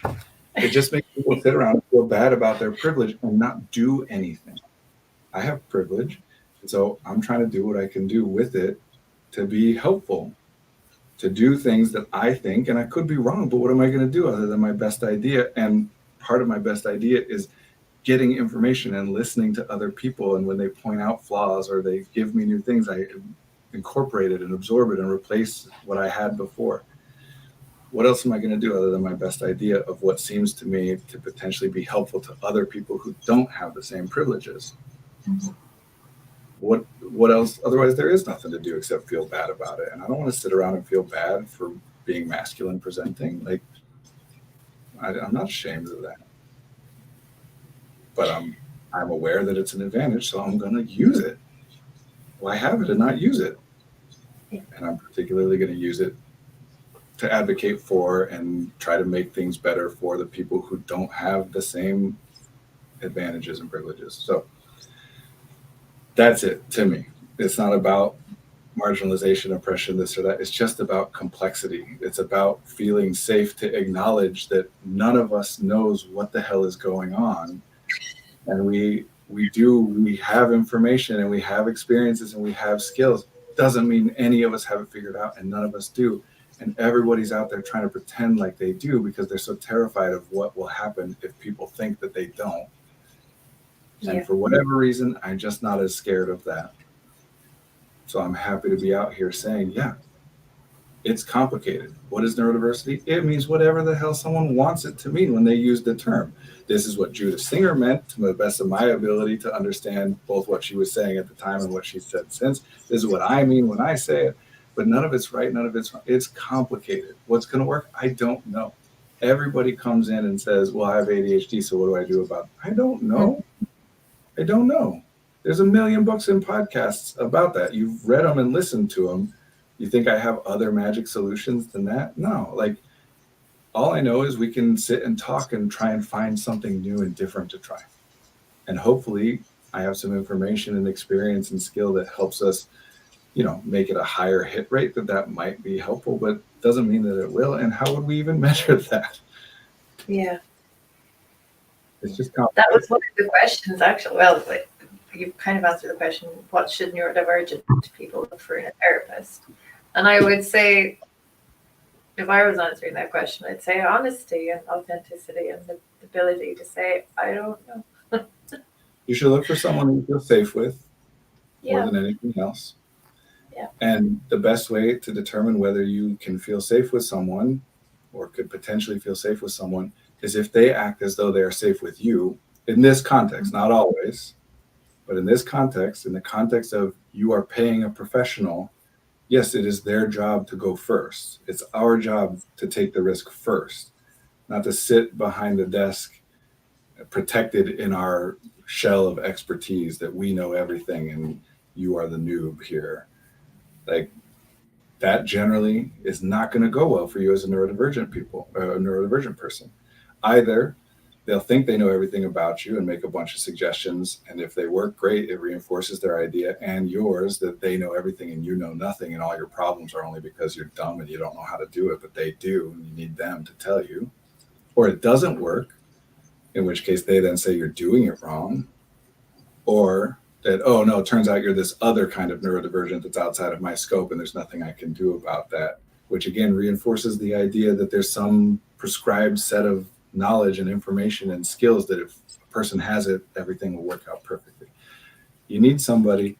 ever. It just makes people sit around and feel bad about their privilege and not do anything. I have privilege, and so I'm trying to do what I can do with it to be helpful, to do things that I think, and I could be wrong, but what am I going to do other than my best idea? And part of my best idea is getting information and listening to other people. And when they point out flaws or they give me new things, I incorporate it and absorb it and replace what I had before. What else am I going to do other than my best idea of what seems to me to potentially be helpful to other people who don't have the same privileges? Mm-hmm. What else? Otherwise, there is nothing to do except feel bad about it. And I don't want to sit around and feel bad for being masculine presenting. Like, I'm not ashamed of that. But I'm aware that it's an advantage, so I'm going to use it. Why have it and not use it? And I'm particularly going to use it to advocate for and try to make things better for the people who don't have the same advantages and privileges. So that's it to me. It's not about marginalization, oppression, this or that. It's just about complexity. It's about feeling safe to acknowledge that none of us knows what the hell is going on. And we have information and we have experiences and we have skills. Doesn't mean any of us have it figured out, and none of us do. And everybody's out there trying to pretend like they do because they're so terrified of what will happen if people think that they don't. Yeah. And for whatever reason, I'm just not as scared of that. So I'm happy to be out here saying, yeah, it's complicated. What is neurodiversity? It means whatever the hell someone wants it to mean when they use the term. This is what Judith Singer meant, to the best of my ability to understand both what she was saying at the time and what she said since. This is what I mean when I say it. But none of it's right, none of it's wrong. It's complicated. What's going to work? I don't know. Everybody comes in and says, well, I have ADHD, so what do I do about it? I don't know. I don't know. There's a million books and podcasts about that. You've read them and listened to them. You think I have other magic solutions than that? No. Like, all I know is we can sit and talk and try and find something new and different to try. And hopefully I have some information and experience and skill that helps us, make it a higher hit rate, that might be helpful, but doesn't mean that it will. And how would we even measure that? Yeah. It's just complicated. That was one of the questions, actually. Well, you kind of answered the question, what should neurodivergent people look for in a therapist? And I would say, if I was answering that question, I'd say honesty and authenticity and the ability to say, I don't know. You should look for someone you feel safe with more than anything else. Yeah. And the best way to determine whether you can feel safe with someone or could potentially feel safe with someone is if they act as though they are safe with you in this context, not always, but in this context, in the context of you are paying a professional. Yes, it is their job to go first. It's our job to take the risk first, not to sit behind the desk protected in our shell of expertise that we know everything and you are the noob here. Like, that generally is not going to go well for you as a neurodivergent person. Either they'll think they know everything about you and make a bunch of suggestions, and if they work, great, it reinforces their idea and yours that they know everything and you know nothing, and all your problems are only because you're dumb and you don't know how to do it, but they do, and you need them to tell you. Or it doesn't work, in which case they then say you're doing it wrong, or that, oh no, it turns out you're this other kind of neurodivergent that's outside of my scope and there's nothing I can do about that, which again reinforces the idea that there's some prescribed set of knowledge and information and skills that if a person has it, everything will work out perfectly. You need somebody,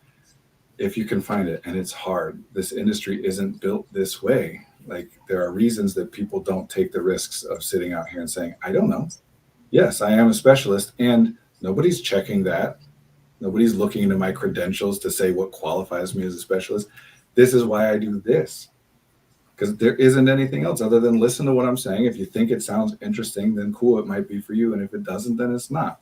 if you can find it, and it's hard. This industry isn't built this way. Like, there are reasons that people don't take the risks of sitting out here and saying, I don't know. Yes, I am a specialist, and nobody's checking that. Nobody's looking into my credentials to say what qualifies me as a specialist. This is why I do this. Because there isn't anything else other than listen to what I'm saying. If you think it sounds interesting, then cool, it might be for you. And if it doesn't, then it's not.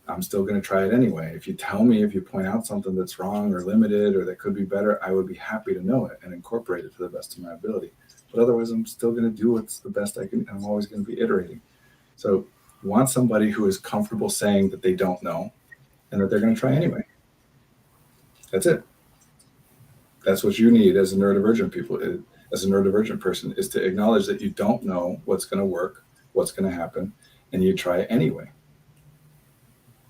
I'm still going to try it anyway. If you tell me, if you point out something that's wrong or limited or that could be better, I would be happy to know it and incorporate it to the best of my ability. But otherwise, I'm still going to do what's the best I can. I'm always going to be iterating. So you want somebody who is comfortable saying that they don't know and that they're going to try anyway. That's it. That's what you need as a neurodivergent person, is to acknowledge that you don't know what's going to work, what's going to happen, and you try it anyway.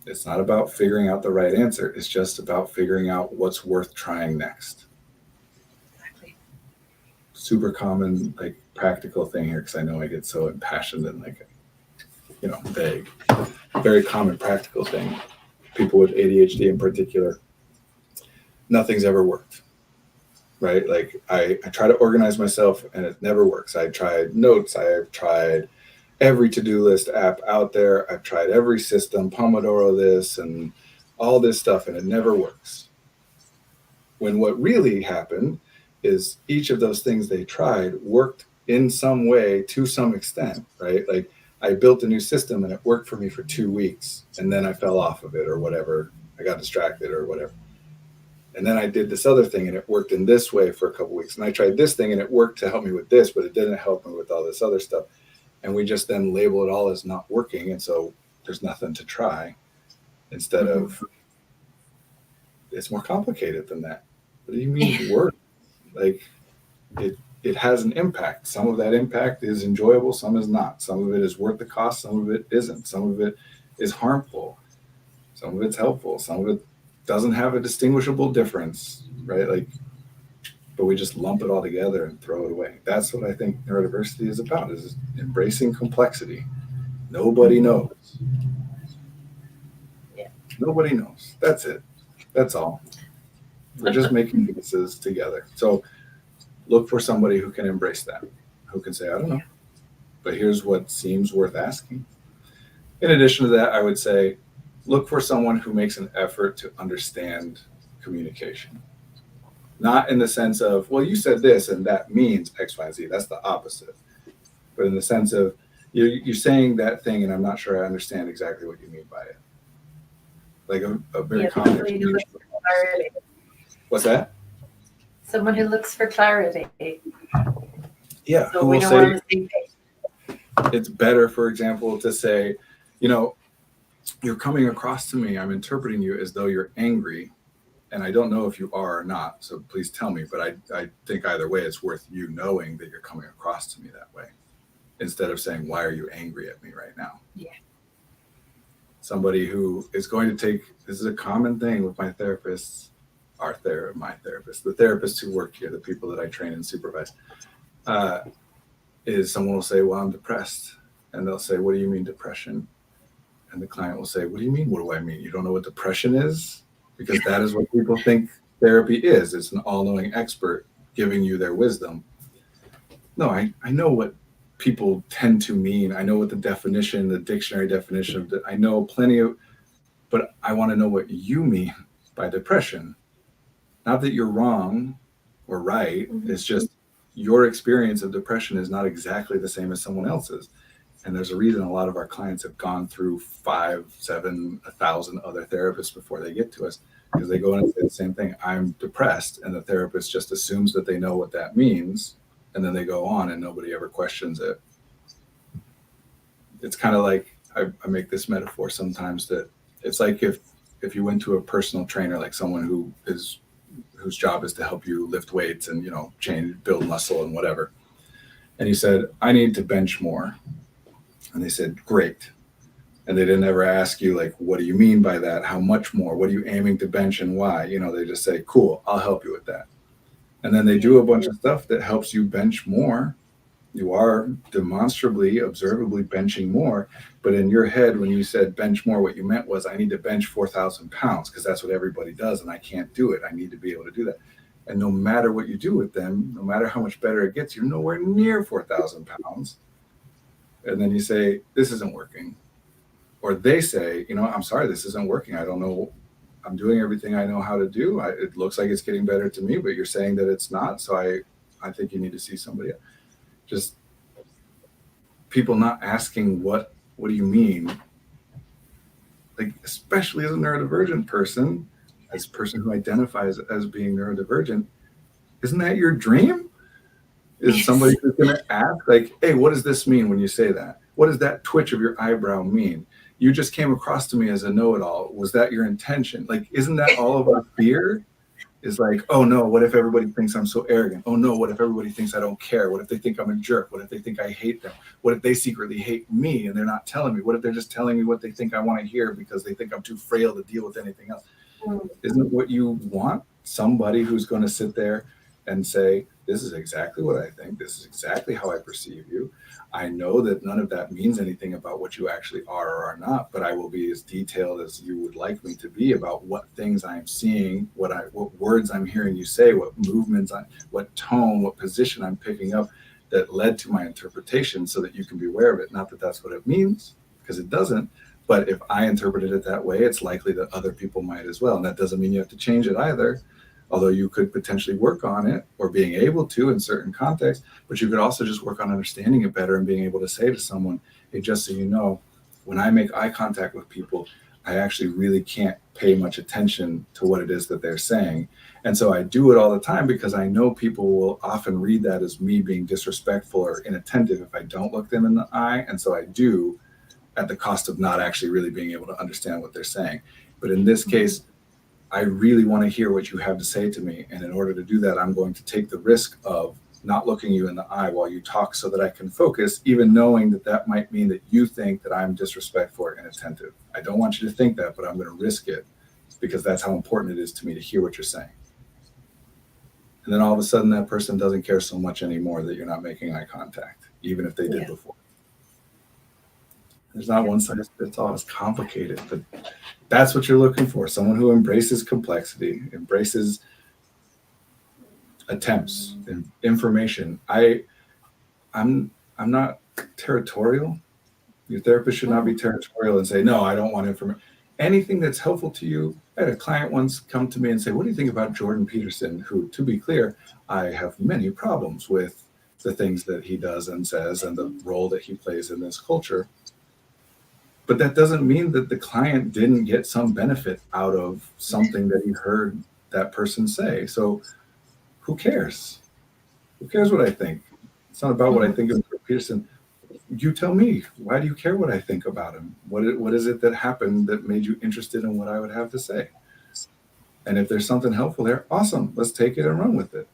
It's not about figuring out the right answer. It's just about figuring out what's worth trying next. Exactly. Super common, like practical thing here, because I know I get so impassioned and like, vague. Very common practical thing. People with ADHD in particular, nothing's ever worked, right? Like I try to organize myself and it never works. I tried notes. I've tried every to-do list app out there. I've tried every system, Pomodoro this and all this stuff, and it never works. When what really happened is each of those things they tried worked in some way to some extent, right? Like I built a new system and it worked for me for 2 weeks, and then I fell off of it or whatever. I got distracted or whatever. And then I did this other thing and it worked in this way for a couple of weeks. And I tried this thing and it worked to help me with this, but it didn't help me with all this other stuff. And we just then label it all as not working. And so there's nothing to try, instead of, it's more complicated than that. What do you mean work? Like it has an impact. Some of that impact is enjoyable, some is not. Some of it is worth the cost, some of it isn't. Some of it is harmful, some of it's helpful, some of it doesn't have a distinguishable difference, right? Like, but we just lump it all together and throw it away. That's what I think neurodiversity is about, is embracing complexity. Nobody knows. Yeah. Nobody knows. That's it. That's all. We're just making pieces together. So look for somebody who can embrace that, who can say, I don't know, but here's what seems worth asking. In addition to that, I would say, look for someone who makes an effort to understand communication. Not in the sense of, well, you said this and that means X, Y, and Z. That's the opposite. But in the sense of, you're saying that thing and I'm not sure I understand exactly what you mean by it. Like a very common. What's that? Someone who looks for clarity. Yeah. So who we will know say, we're on the same page. It's better, for example, to say, you're coming across to me, I'm interpreting you as though you're angry, and I don't know if you are or not, so please tell me, but I think either way it's worth you knowing that you're coming across to me that way, instead of saying, why are you angry at me right now? Yeah. Somebody who is going to take, this is a common thing with my therapists, my therapists, the therapists who work here, the people that I train and supervise, is someone will say, well, I'm depressed. And they'll say, what do you mean depression? And the client will say, what do you mean? What do I mean? You don't know what depression is? Because that is what people think therapy is. It's an all-knowing expert giving you their wisdom. No, I know what people tend to mean. I know what the definition, the dictionary definition of I know plenty of, but I want to know what you mean by depression. Not that you're wrong or right. It's just your experience of depression is not exactly the same as someone else's. And there's a reason a lot of our clients have gone through 5, 7, 1,000 other therapists before they get to us, because they go in and say the same thing. I'm depressed. And the therapist just assumes that they know what that means. And then they go on and nobody ever questions it. It's kind of like, I make this metaphor sometimes, that it's like if you went to a personal trainer, like someone whose job is to help you lift weights and, build muscle and whatever. And you said, I need to bench more. And they said, great. And they didn't ever ask you, like, what do you mean by that? How much more? What are you aiming to bench and why? They just say, cool, I'll help you with that. And then they do a bunch of stuff that helps you bench more. You are demonstrably, observably benching more. But in your head, when you said bench more, what you meant was, I need to bench 4,000 pounds because that's what everybody does. And I can't do it. I need to be able to do that. And no matter what you do with them, no matter how much better it gets, you're nowhere near 4,000 pounds. And then you say, this isn't working. Or they say, I'm sorry, this isn't working. I don't know. I'm doing everything I know how to do. It looks like it's getting better to me, but you're saying that it's not. So I think you need to see somebody else. Just people not asking, what do you mean? Like, especially as a neurodivergent person, as a person who identifies as being neurodivergent, isn't that your dream? Is somebody who's going to ask, like, hey, what does this mean when you say that? What does that twitch of your eyebrow mean? You just came across to me as a know-it-all. Was that your intention? Like, isn't that all of our fear? is like, oh no, what if everybody thinks I'm so arrogant? Oh no, what if everybody thinks I don't care? What if they think I'm a jerk? What if they think I hate them? What if they secretly hate me and they're not telling me? What if they're just telling me what they think I want to hear because they think I'm too frail to deal with anything else? Isn't it what you want? Somebody who's going to sit there and say, this is exactly what I think. This is exactly how I perceive you. I know that none of that means anything about what you actually are or are not, but I will be as detailed as you would like me to be about what things I'm seeing, what words I'm hearing you say, what movements, what tone, what position I'm picking up that led to my interpretation, so that you can be aware of it. Not that that's what it means, because it doesn't. But if I interpreted it that way, it's likely that other people might as well. And that doesn't mean you have to change it either, although you could potentially work on it, or being able to in certain contexts. But you could also just work on understanding it better and being able to say to someone, hey, just so you know, when I make eye contact with people, I actually really can't pay much attention to what it is that they're saying. And so I do it all the time because I know people will often read that as me being disrespectful or inattentive if I don't look them in the eye. And so I do, at the cost of not actually really being able to understand what they're saying. But in this case, I really want to hear what you have to say to me. And in order to do that, I'm going to take the risk of not looking you in the eye while you talk so that I can focus, even knowing that that might mean that you think that I'm disrespectful or inattentive. I don't want you to think that, but I'm going to risk it because that's how important it is to me to hear what you're saying. And then all of a sudden that person doesn't care so much anymore that you're not making eye contact, even if they did before. There's not one size fits all. It's complicated, but that's what you're looking for. Someone who embraces complexity, embraces attempts and information. I'm not territorial. Your therapist should not be territorial and say, no, I don't want information. Anything that's helpful to you. I had a client once come to me and say, what do you think about Jordan Peterson, who, to be clear, I have many problems with the things that he does and says and the role that he plays in this culture. But that doesn't mean that the client didn't get some benefit out of something that he heard that person say. So who cares? Who cares what I think? It's not about what I think of Peterson. You tell me, why do you care what I think about him? What is it that happened that made you interested in what I would have to say? And if there's something helpful there, awesome, let's take it and run with it.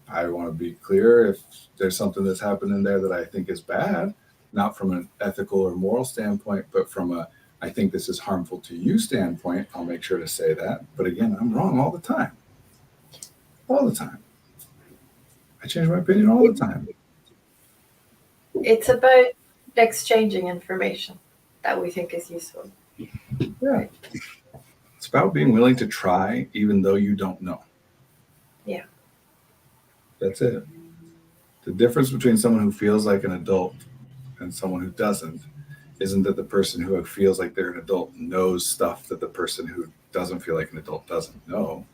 I want to be clear if there's something that's happened in there that I think is bad, not from an ethical or moral standpoint, but from a, I think this is harmful to you standpoint, I'll make sure to say that. But again, I'm wrong all the time. All the time. I change my opinion all the time. It's about exchanging information that we think is useful. Yeah. It's about being willing to try even though you don't know. Yeah. That's it. The difference between someone who feels like an adult and someone who doesn't isn't that the person who feels like they're an adult knows stuff that the person who doesn't feel like an adult doesn't know.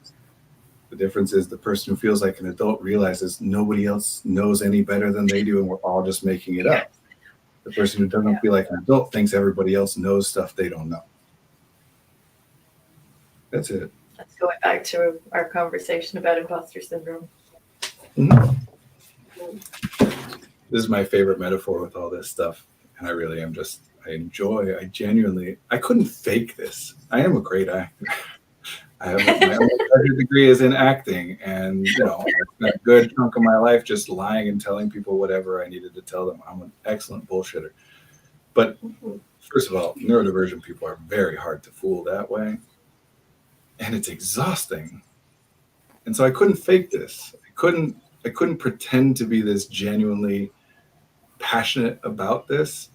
The difference is the person who feels like an adult realizes nobody else knows any better than they do and we're all just making it up. The person who doesn't feel like an adult thinks everybody else knows stuff they don't know. That's it. Let's go back to our conversation about imposter syndrome. Mm-hmm. This is my favorite metaphor with all this stuff. And I really am I couldn't fake this. I am a great actor. I have my undergraduate degree is in acting, and I spent a good chunk of my life just lying and telling people whatever I needed to tell them. I'm an excellent bullshitter. But first of all, neurodivergent people are very hard to fool that way. And it's exhausting. And so I couldn't fake this. I couldn't pretend to be this genuinely passionate about this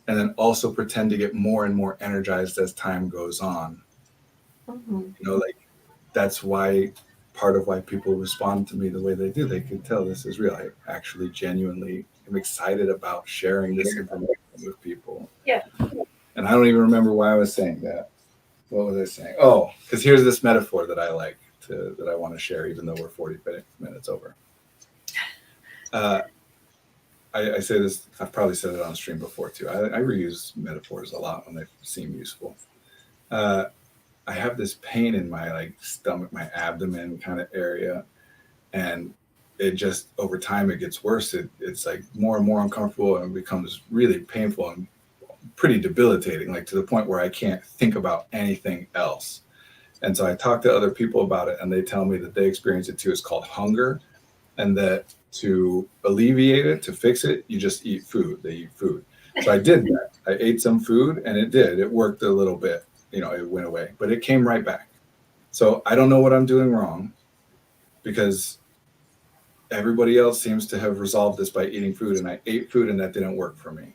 and then also pretend to get more and more energized as time goes on. That's why part of why people respond to me the way they do. They can tell this is real. I actually genuinely am excited about sharing this information with people. Yeah. And I don't even remember why I was saying that. What was I saying? Oh, because here's this metaphor that I like that I want to share, even though we're 40 minutes over. I say this, I've probably said it on stream before too. I reuse metaphors a lot when they seem useful. I have this pain in my stomach, my abdomen kind of area. And it just, over time, it gets worse. It's more and more uncomfortable and becomes really painful and pretty debilitating, to the point where I can't think about anything else. And so I talk to other people about it, and they tell me that they experience it too. It's called hunger, and that to alleviate it, to fix it, you just eat food. They eat food. So I did that. I ate some food, and it worked a little bit. It went away, but it came right back. So I don't know what I'm doing wrong, because everybody else seems to have resolved this by eating food, and I ate food and that didn't work for me.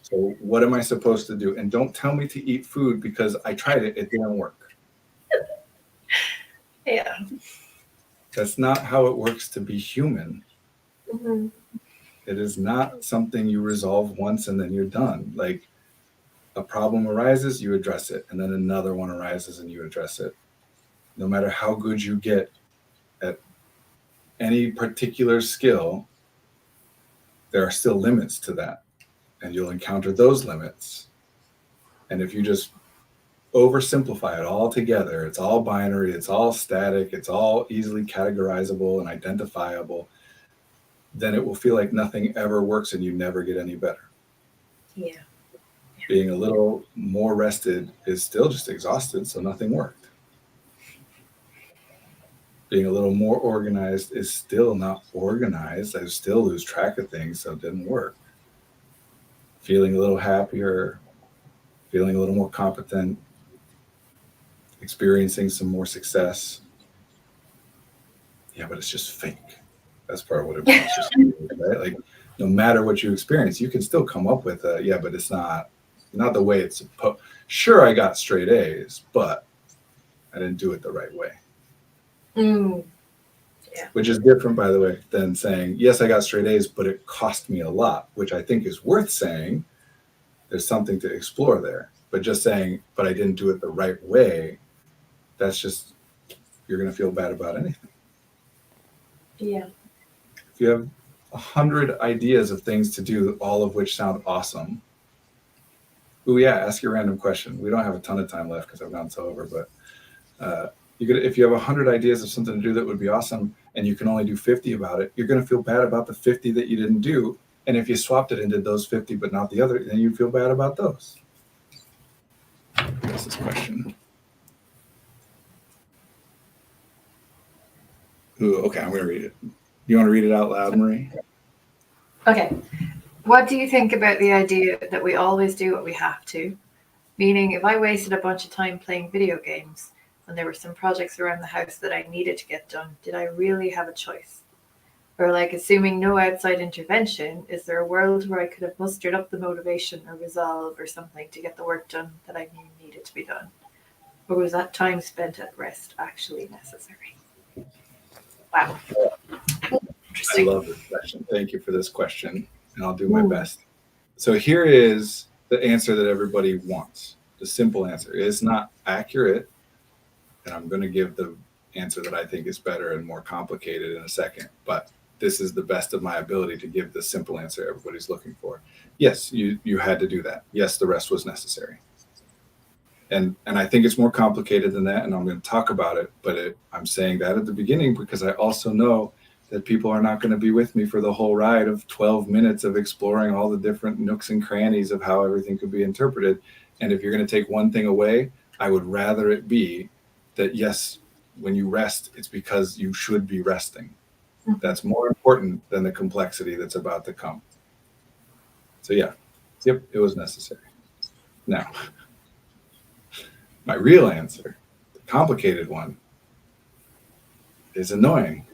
So what am I supposed to do? And don't tell me to eat food because I tried it, it didn't work. Yeah. That's not how it works to be human. Mm-hmm. It is not something you resolve once and then you're done. Like, a problem arises, you address it, and then another one arises and you address it. No matter how good you get at any particular skill, there are still limits to that, and you'll encounter those limits. And if you just oversimplify it all together, it's all binary, it's all static, it's all easily categorizable and identifiable, then it will feel like nothing ever works and you never get any better. Yeah. Being a little more rested is still just exhausted, so nothing worked. Being a little more organized is still not organized. I still lose track of things, so it didn't work. Feeling a little happier, feeling a little more competent, experiencing some more success. Yeah, but it's just fake. That's part of what it means. It's just fake, right? Like, no matter what you experience, you can still come up with but it's not the way it's supposed. Sure, I got straight A's, but I didn't do it the right way. Yeah. Which is different, by the way, than saying, yes, I got straight A's, but it cost me a lot, which I think is worth saying. There's something to explore there. But just saying, but I didn't do it the right way, that's just, you're going to feel bad about anything. Yeah. If you have 100 ideas of things to do, all of which sound awesome. Ask your random question. We don't have a ton of time left because I've gone so over, but if you have 100 ideas of something to do that would be awesome and you can only do 50 about it, you're going to feel bad about the 50 that you didn't do. And if you swapped it and did those 50 but not the other, then you feel bad about those. That's this question. Okay, I'm going to read it. You want to read it out loud, Marie? Okay. What do you think about the idea that we always do what we have to? Meaning, if I wasted a bunch of time playing video games and there were some projects around the house that I needed to get done, did I really have a choice? Or like, assuming no outside intervention, is there a world where I could have mustered up the motivation or resolve or something to get the work done that I knew needed to be done? Or was that time spent at rest actually necessary? Wow. Interesting. I love this question. Thank you for this question, and I'll do my best. So here is the answer that everybody wants. The simple answer. It's not accurate, and I'm going to give the answer that I think is better and more complicated in a second, but this is the best of my ability to give the simple answer everybody's looking for. Yes, you had to do that. Yes, the rest was necessary. And I think it's more complicated than that, and I'm going to talk about it, but I'm saying that at the beginning because I also know that people are not going to be with me for the whole ride of 12 minutes of exploring all the different nooks and crannies of how everything could be interpreted. And if you're going to take one thing away, I would rather it be that, yes, when you rest, it's because you should be resting. That's more important than the complexity that's about to come. So yep, it was necessary. Now, my real answer, the complicated one, is annoying.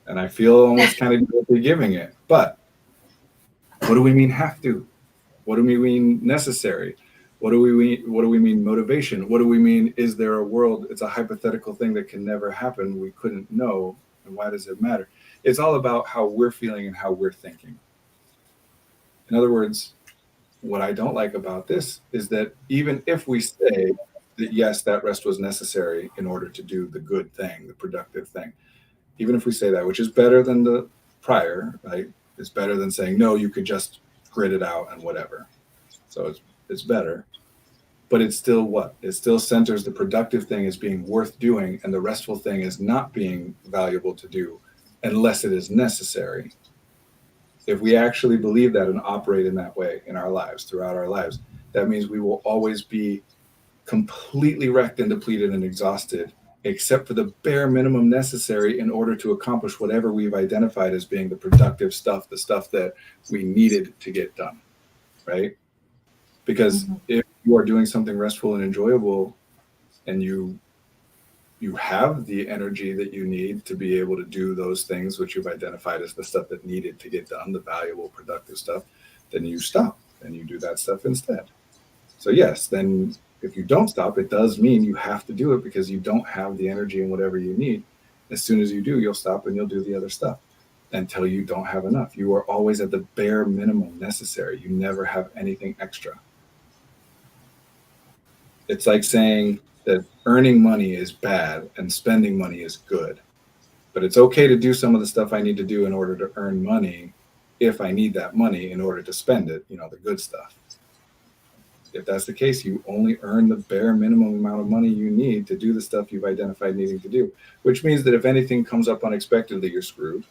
And I feel almost kind of guilty giving it. But what do we mean have to? What do we mean necessary? What do we mean motivation? What do we mean is there a world? It's a hypothetical thing that can never happen. We couldn't know. And why does it matter? It's all about how we're feeling and how we're thinking. In other words, what I don't like about this is that even if we say that, yes, that rest was necessary in order to do the good thing, the productive thing, even if we say that, which is better than the prior, right? It's better than saying, no, you could just grit it out and whatever. So it's better. But it's still what? It still centers the productive thing as being worth doing and the restful thing as not being valuable to do unless it is necessary. If we actually believe that and operate in that way in our lives, throughout our lives, that means we will always be completely wrecked and depleted and exhausted except for the bare minimum necessary in order to accomplish whatever we've identified as being the productive stuff, the stuff that we needed to get done, right? Because if you are doing something restful and enjoyable and you have the energy that you need to be able to do those things which you've identified as the stuff that needed to get done, the valuable, productive stuff, then you stop and you do that stuff instead. So yes, then if you don't stop, it does mean you have to do it because you don't have the energy and whatever you need. As soon as you do, you'll stop and you'll do the other stuff until you don't have enough. You are always at the bare minimum necessary. You never have anything extra. It's like saying that earning money is bad and spending money is good. But it's okay to do some of the stuff I need to do in order to earn money if I need that money in order to spend it, the good stuff. If that's the case, you only earn the bare minimum amount of money you need to do the stuff you've identified needing to do, which means that if anything comes up unexpectedly, you're screwed.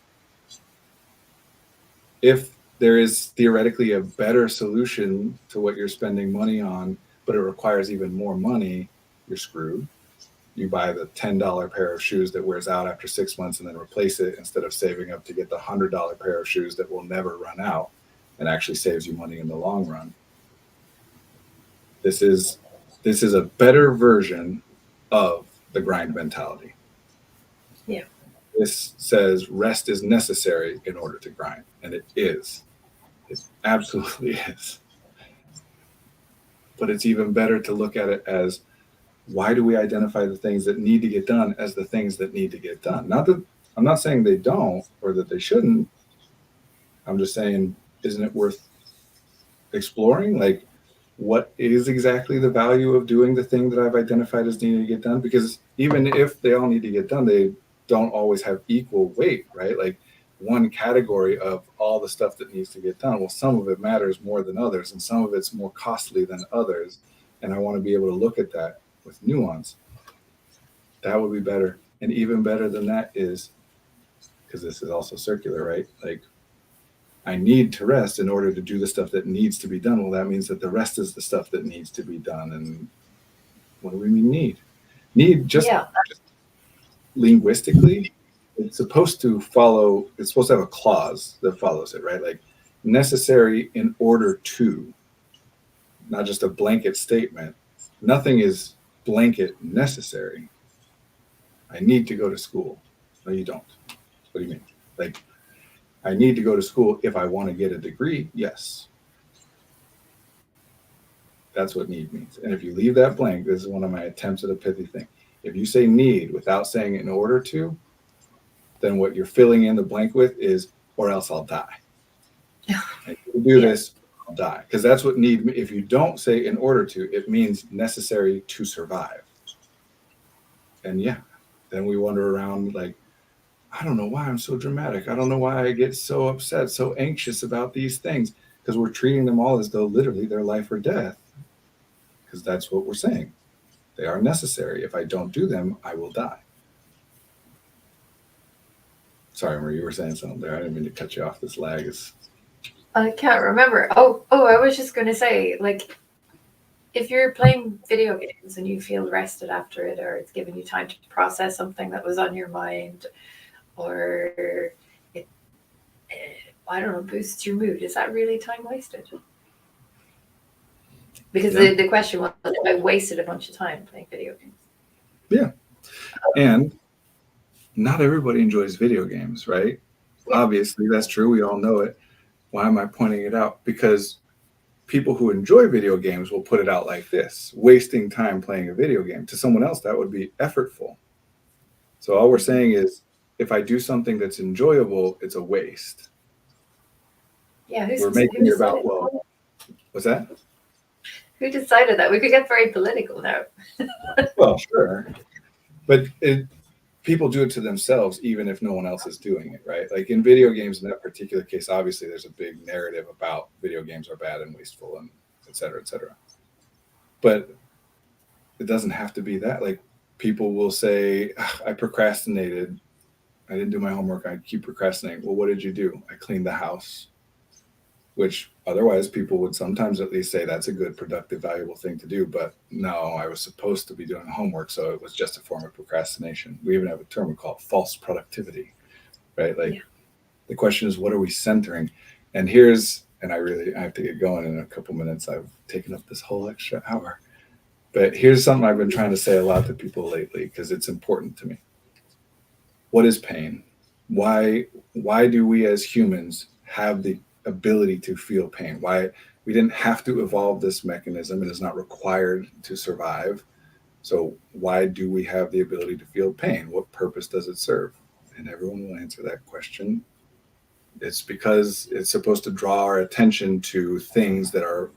If there is theoretically a better solution to what you're spending money on, but it requires even more money, you're screwed. You buy the $10 pair of shoes that wears out after 6 months and then replace it instead of saving up to get the $100 pair of shoes that will never run out and actually saves you money in the long run. This is a better version of the grind mentality. Yeah. This says rest is necessary in order to grind, and it is. It absolutely is. But it's even better to look at it as, why do we identify the things that need to get done as the things that need to get done? I'm not saying they don't or that they shouldn't. I'm just saying, isn't it worth exploring? Like, what is exactly the value of doing the thing that I've identified as needing to get done? Because even if they all need to get done, they don't always have equal weight, right? Like one category of all the stuff that needs to get done, well, some of it matters more than others, and some of it's more costly than others. And I want to be able to look at that with nuance. That would be better. And even better than that is, because this is also circular, right? Like, I need to rest in order to do the stuff that needs to be done. Well, that means that the rest is the stuff that needs to be done. And what do we mean need? Need just linguistically, it's supposed to have a clause that follows it, right? Like necessary in order to, not just a blanket statement. Nothing is blanket necessary. I need to go to school. No, you don't. What do you mean? Like, I need to go to school if I want to get a degree. Yes. That's what need means. And if you leave that blank, this is one of my attempts at a pithy thing. If you say need without saying in order to, then what you're filling in the blank with is, or else I'll die. And if you do this, I'll die. Because that's what need, if you don't say in order to, it means necessary to survive. And then we wander around like, I don't know why I'm so dramatic. I don't know why I get so upset, so anxious about these things, because we're treating them all as though literally they're life or death, because that's what we're saying. They are necessary. If I don't do them, I will die. Sorry, Marie, you were saying something there. I didn't mean to cut you off. This lag is... I can't remember. Oh, I was just going to say, like, if you're playing video games and you feel rested after it, or it's giving you time to process something that was on your mind, or it, I don't know, boosts your mood, is that really time wasted? Because the question was, I wasted a bunch of time playing video games. Yeah. And not everybody enjoys video games, right? Yeah. Obviously, that's true. We all know it. Why am I pointing it out? Because people who enjoy video games will put it out like this: wasting time playing a video game. To someone else, that would be effortful. So all we're saying is, if I do something that's enjoyable, it's a waste. Yeah, we're making it about, well, what's that? Who decided that? We could get very political now. Well, sure. But people do it to themselves, even if no one else is doing it, right? Like in video games, in that particular case, obviously there's a big narrative about video games are bad and wasteful and et cetera, et cetera. But it doesn't have to be that. Like people will say, I procrastinated. I didn't do my homework. I keep procrastinating. Well, what did you do? I cleaned the house. which otherwise people would sometimes at least say that's a good, productive, valuable thing to do. But no, I was supposed to be doing homework, so it was just a form of procrastination. We even have a term we call false productivity, right? Like the question is, what are we centering? And I have to get going in a couple minutes. I've taken up this whole extra hour. But here's something I've been trying to say a lot to people lately because it's important to me. What is pain? Why do we as humans have the ability to feel pain? Why we didn't have to evolve this mechanism. It is not required to survive. So why do we have the ability to feel pain? What purpose does it serve? And everyone will answer that question. It's because it's supposed to draw our attention to things that are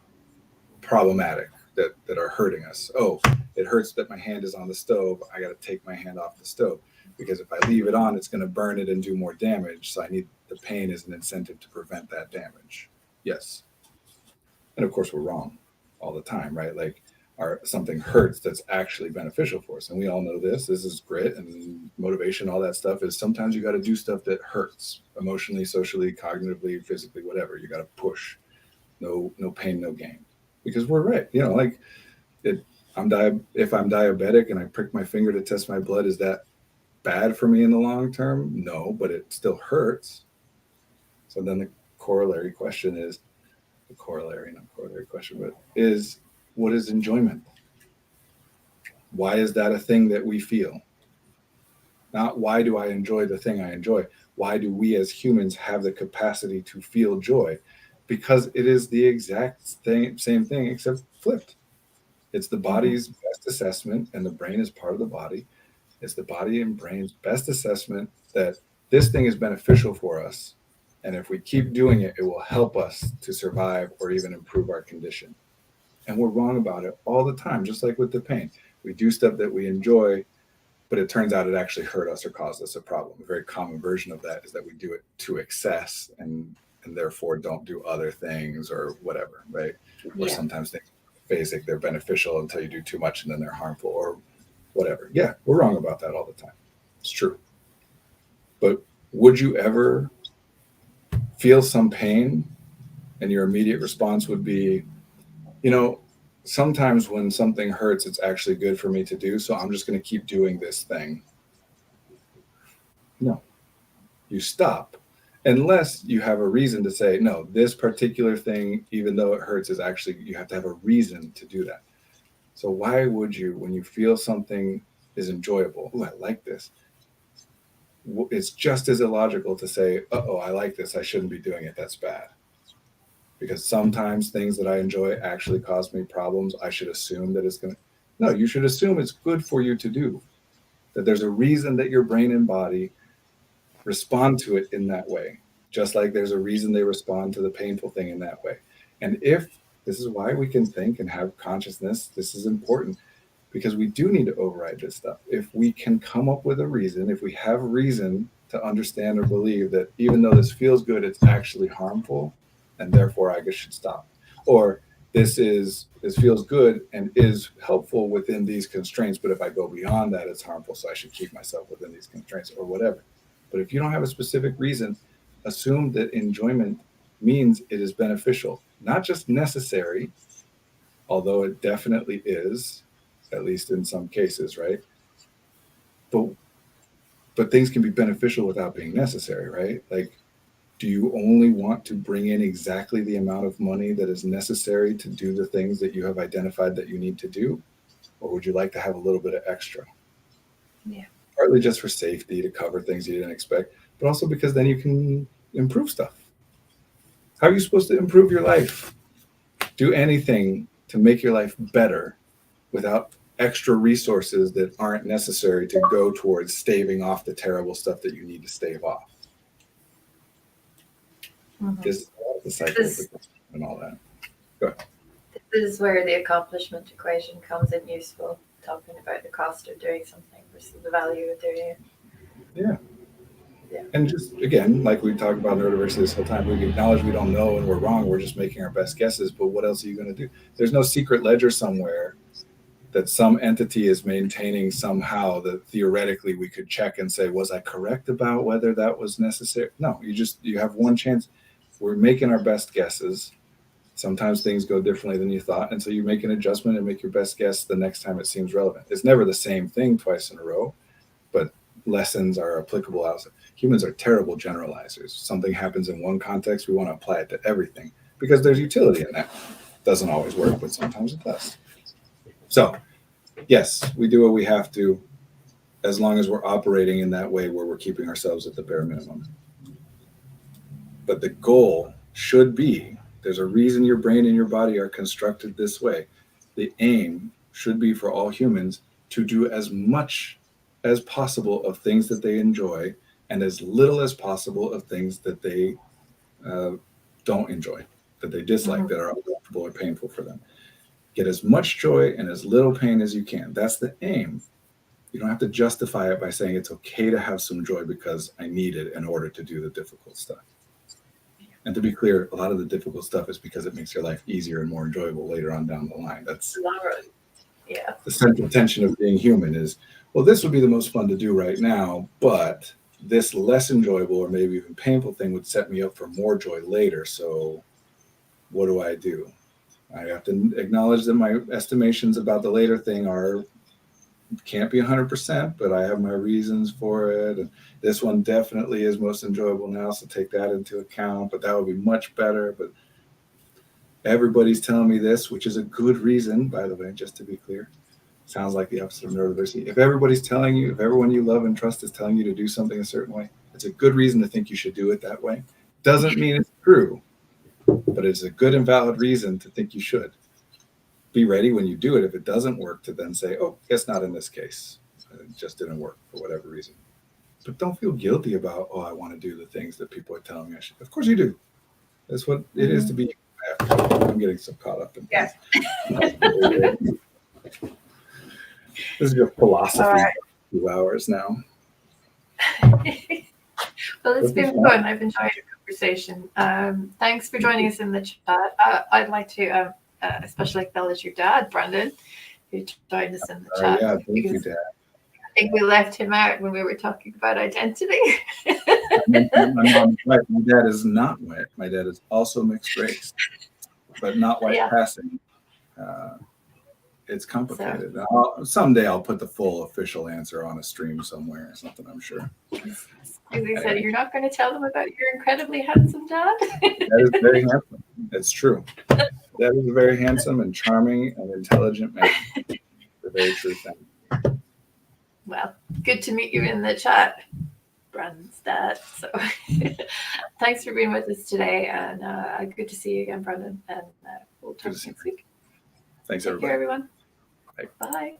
problematic, that are hurting us. Oh, it hurts that my hand is on the stove. I got to take my hand off the stove because if I leave it on, it's going to burn it and do more damage. So I need the pain as an incentive to prevent that damage. Yes. And of course, we're wrong all the time, right? Like something hurts that's actually beneficial for us. And we all know this. This is grit and motivation. All that stuff is sometimes you got to do stuff that hurts emotionally, socially, cognitively, physically, whatever. You got to push. No pain, no gain. Because we're right. Like if I'm diabetic and I prick my finger to test my blood, is that bad for me in the long term? No, but it still hurts. So then the corollary question is, what is enjoyment? Why is that a thing that we feel? Not why do I enjoy the thing I enjoy? Why do we as humans have the capacity to feel joy? Because it is the exact same thing, except flipped. It's the body's best assessment, and the brain is part of the body. It's the body and brain's best assessment that this thing is beneficial for us. And if we keep doing it, it will help us to survive or even improve our condition. And we're wrong about it all the time, just like with the pain. We do stuff that we enjoy, but it turns out it actually hurt us or caused us a problem. A very common version of that is that we do it to excess and therefore don't do other things or whatever, right? Or sometimes things are basic, they're beneficial until you do too much and then they're harmful or whatever. Yeah, we're wrong about that all the time. It's true. But would you ever feel some pain and your immediate response would be, sometimes when something hurts, it's actually good for me to do, so I'm just going to keep doing this thing? No. You stop. Unless you have a reason to say, no, this particular thing, even though it hurts, is actually, you have to have a reason to do that. So why would you, when you feel something is enjoyable, I like this, it's just as illogical to say, I like this, I shouldn't be doing it, that's bad. Because sometimes things that I enjoy actually cause me problems. I should assume that it's going to, no, you should assume it's good for you to do, that there's a reason that your brain and body respond to it in that way, just like there's a reason they respond to the painful thing in that way. And if this is why we can think and have consciousness, this is important because we do need to override this stuff. If we can come up with a reason, if we have reason to understand or believe that even though this feels good, it's actually harmful, and therefore I should stop. Or this feels good and is helpful within these constraints, but if I go beyond that, it's harmful, so I should keep myself within these constraints or whatever. But if you don't have a specific reason, assume that enjoyment means it is beneficial, not just necessary, although it definitely is, at least in some cases, right? But things can be beneficial without being necessary, right? Like, do you only want to bring in exactly the amount of money that is necessary to do the things that you have identified that you need to do? Or would you like to have a little bit of extra? Yeah. Partly just for safety, to cover things you didn't expect, but also because then you can improve stuff. How are you supposed to improve your life? Do anything to make your life better without extra resources that aren't necessary to go towards staving off the terrible stuff that you need to stave off. Just the cycle and all that. Go ahead. This is where the accomplishment equation comes in useful, talking about the cost of doing something versus the value of doing it. Yeah. And just, again, like we talked about neurodiversity this whole time, we acknowledge we don't know and we're wrong. We're just making our best guesses. But what else are you going to do? There's no secret ledger somewhere that some entity is maintaining somehow that theoretically we could check and say, was I correct about whether that was necessary? No, you have one chance. we're making our best guesses. Sometimes things go differently than you thought. And so you make an adjustment and make your best guess the next time it seems relevant. It's never the same thing twice in a row, but lessons are applicable outside. Humans are terrible generalizers. Something happens in one context, we want to apply it to everything because there's utility in that. Doesn't always work, but sometimes it does. So, yes, we do what we have to as long as we're operating in that way where we're keeping ourselves at the bare minimum. But the goal should be, there's a reason your brain and your body are constructed this way. The aim should be for all humans to do as much as possible of things that they enjoy and as little as possible of things that they don't enjoy, that they dislike, that are uncomfortable or painful for them. Get as much joy and as little pain as you can. That's the aim. You don't have to justify it by saying it's okay to have some joy because I need it in order to do the difficult stuff. And to be clear, a lot of the difficult stuff is because it makes your life easier and more enjoyable later on down the line. That's the central tension of being human is, well, this would be the most fun to do right now, but this less enjoyable or maybe even painful thing would set me up for more joy later. So what do? I have to acknowledge that my estimations about the later thing can't be 100%, but I have my reasons for it. And this one definitely is most enjoyable now, so take that into account. But that would be much better. But everybody's telling me this, which is a good reason, by the way, just to be clear. Sounds like the opposite of neurodiversity. If everybody's telling you, if everyone you love and trust is telling you to do something a certain way, it's a good reason to think you should do it that way. Doesn't mean it's true, but it's a good and valid reason to think you should. Be ready when you do it, if it doesn't work, to then say, oh, guess not in this case. It just didn't work for whatever reason. But don't feel guilty about, oh, I want to do the things that people are telling me I should. Of course you do. That's what it is to be. I'm getting so caught up in Yes. This is your philosophy. Right. 2 hours now. Well, it's been fun. I've enjoyed the conversation. Thanks for joining us in the chat. I'd like to especially acknowledge your dad, Brandon, who joined us in the chat. Yeah, thank you, Dad. I think we left him out when we were talking about identity. My dad is not white. My dad is also mixed race, but not white passing. It's complicated. So, someday I'll put the full official answer on a stream somewhere or something, I'm sure. He said, you're not going to tell them about your incredibly handsome dad? That is very handsome. It's true. That is a very handsome and charming and intelligent man. The very true thing. Well, good to meet you in the chat, Brandon's dad. So thanks for being with us today, and good to see you again, Brandon. And we'll talk next week. Thanks, everybody. Take care, everyone. Bye. Bye.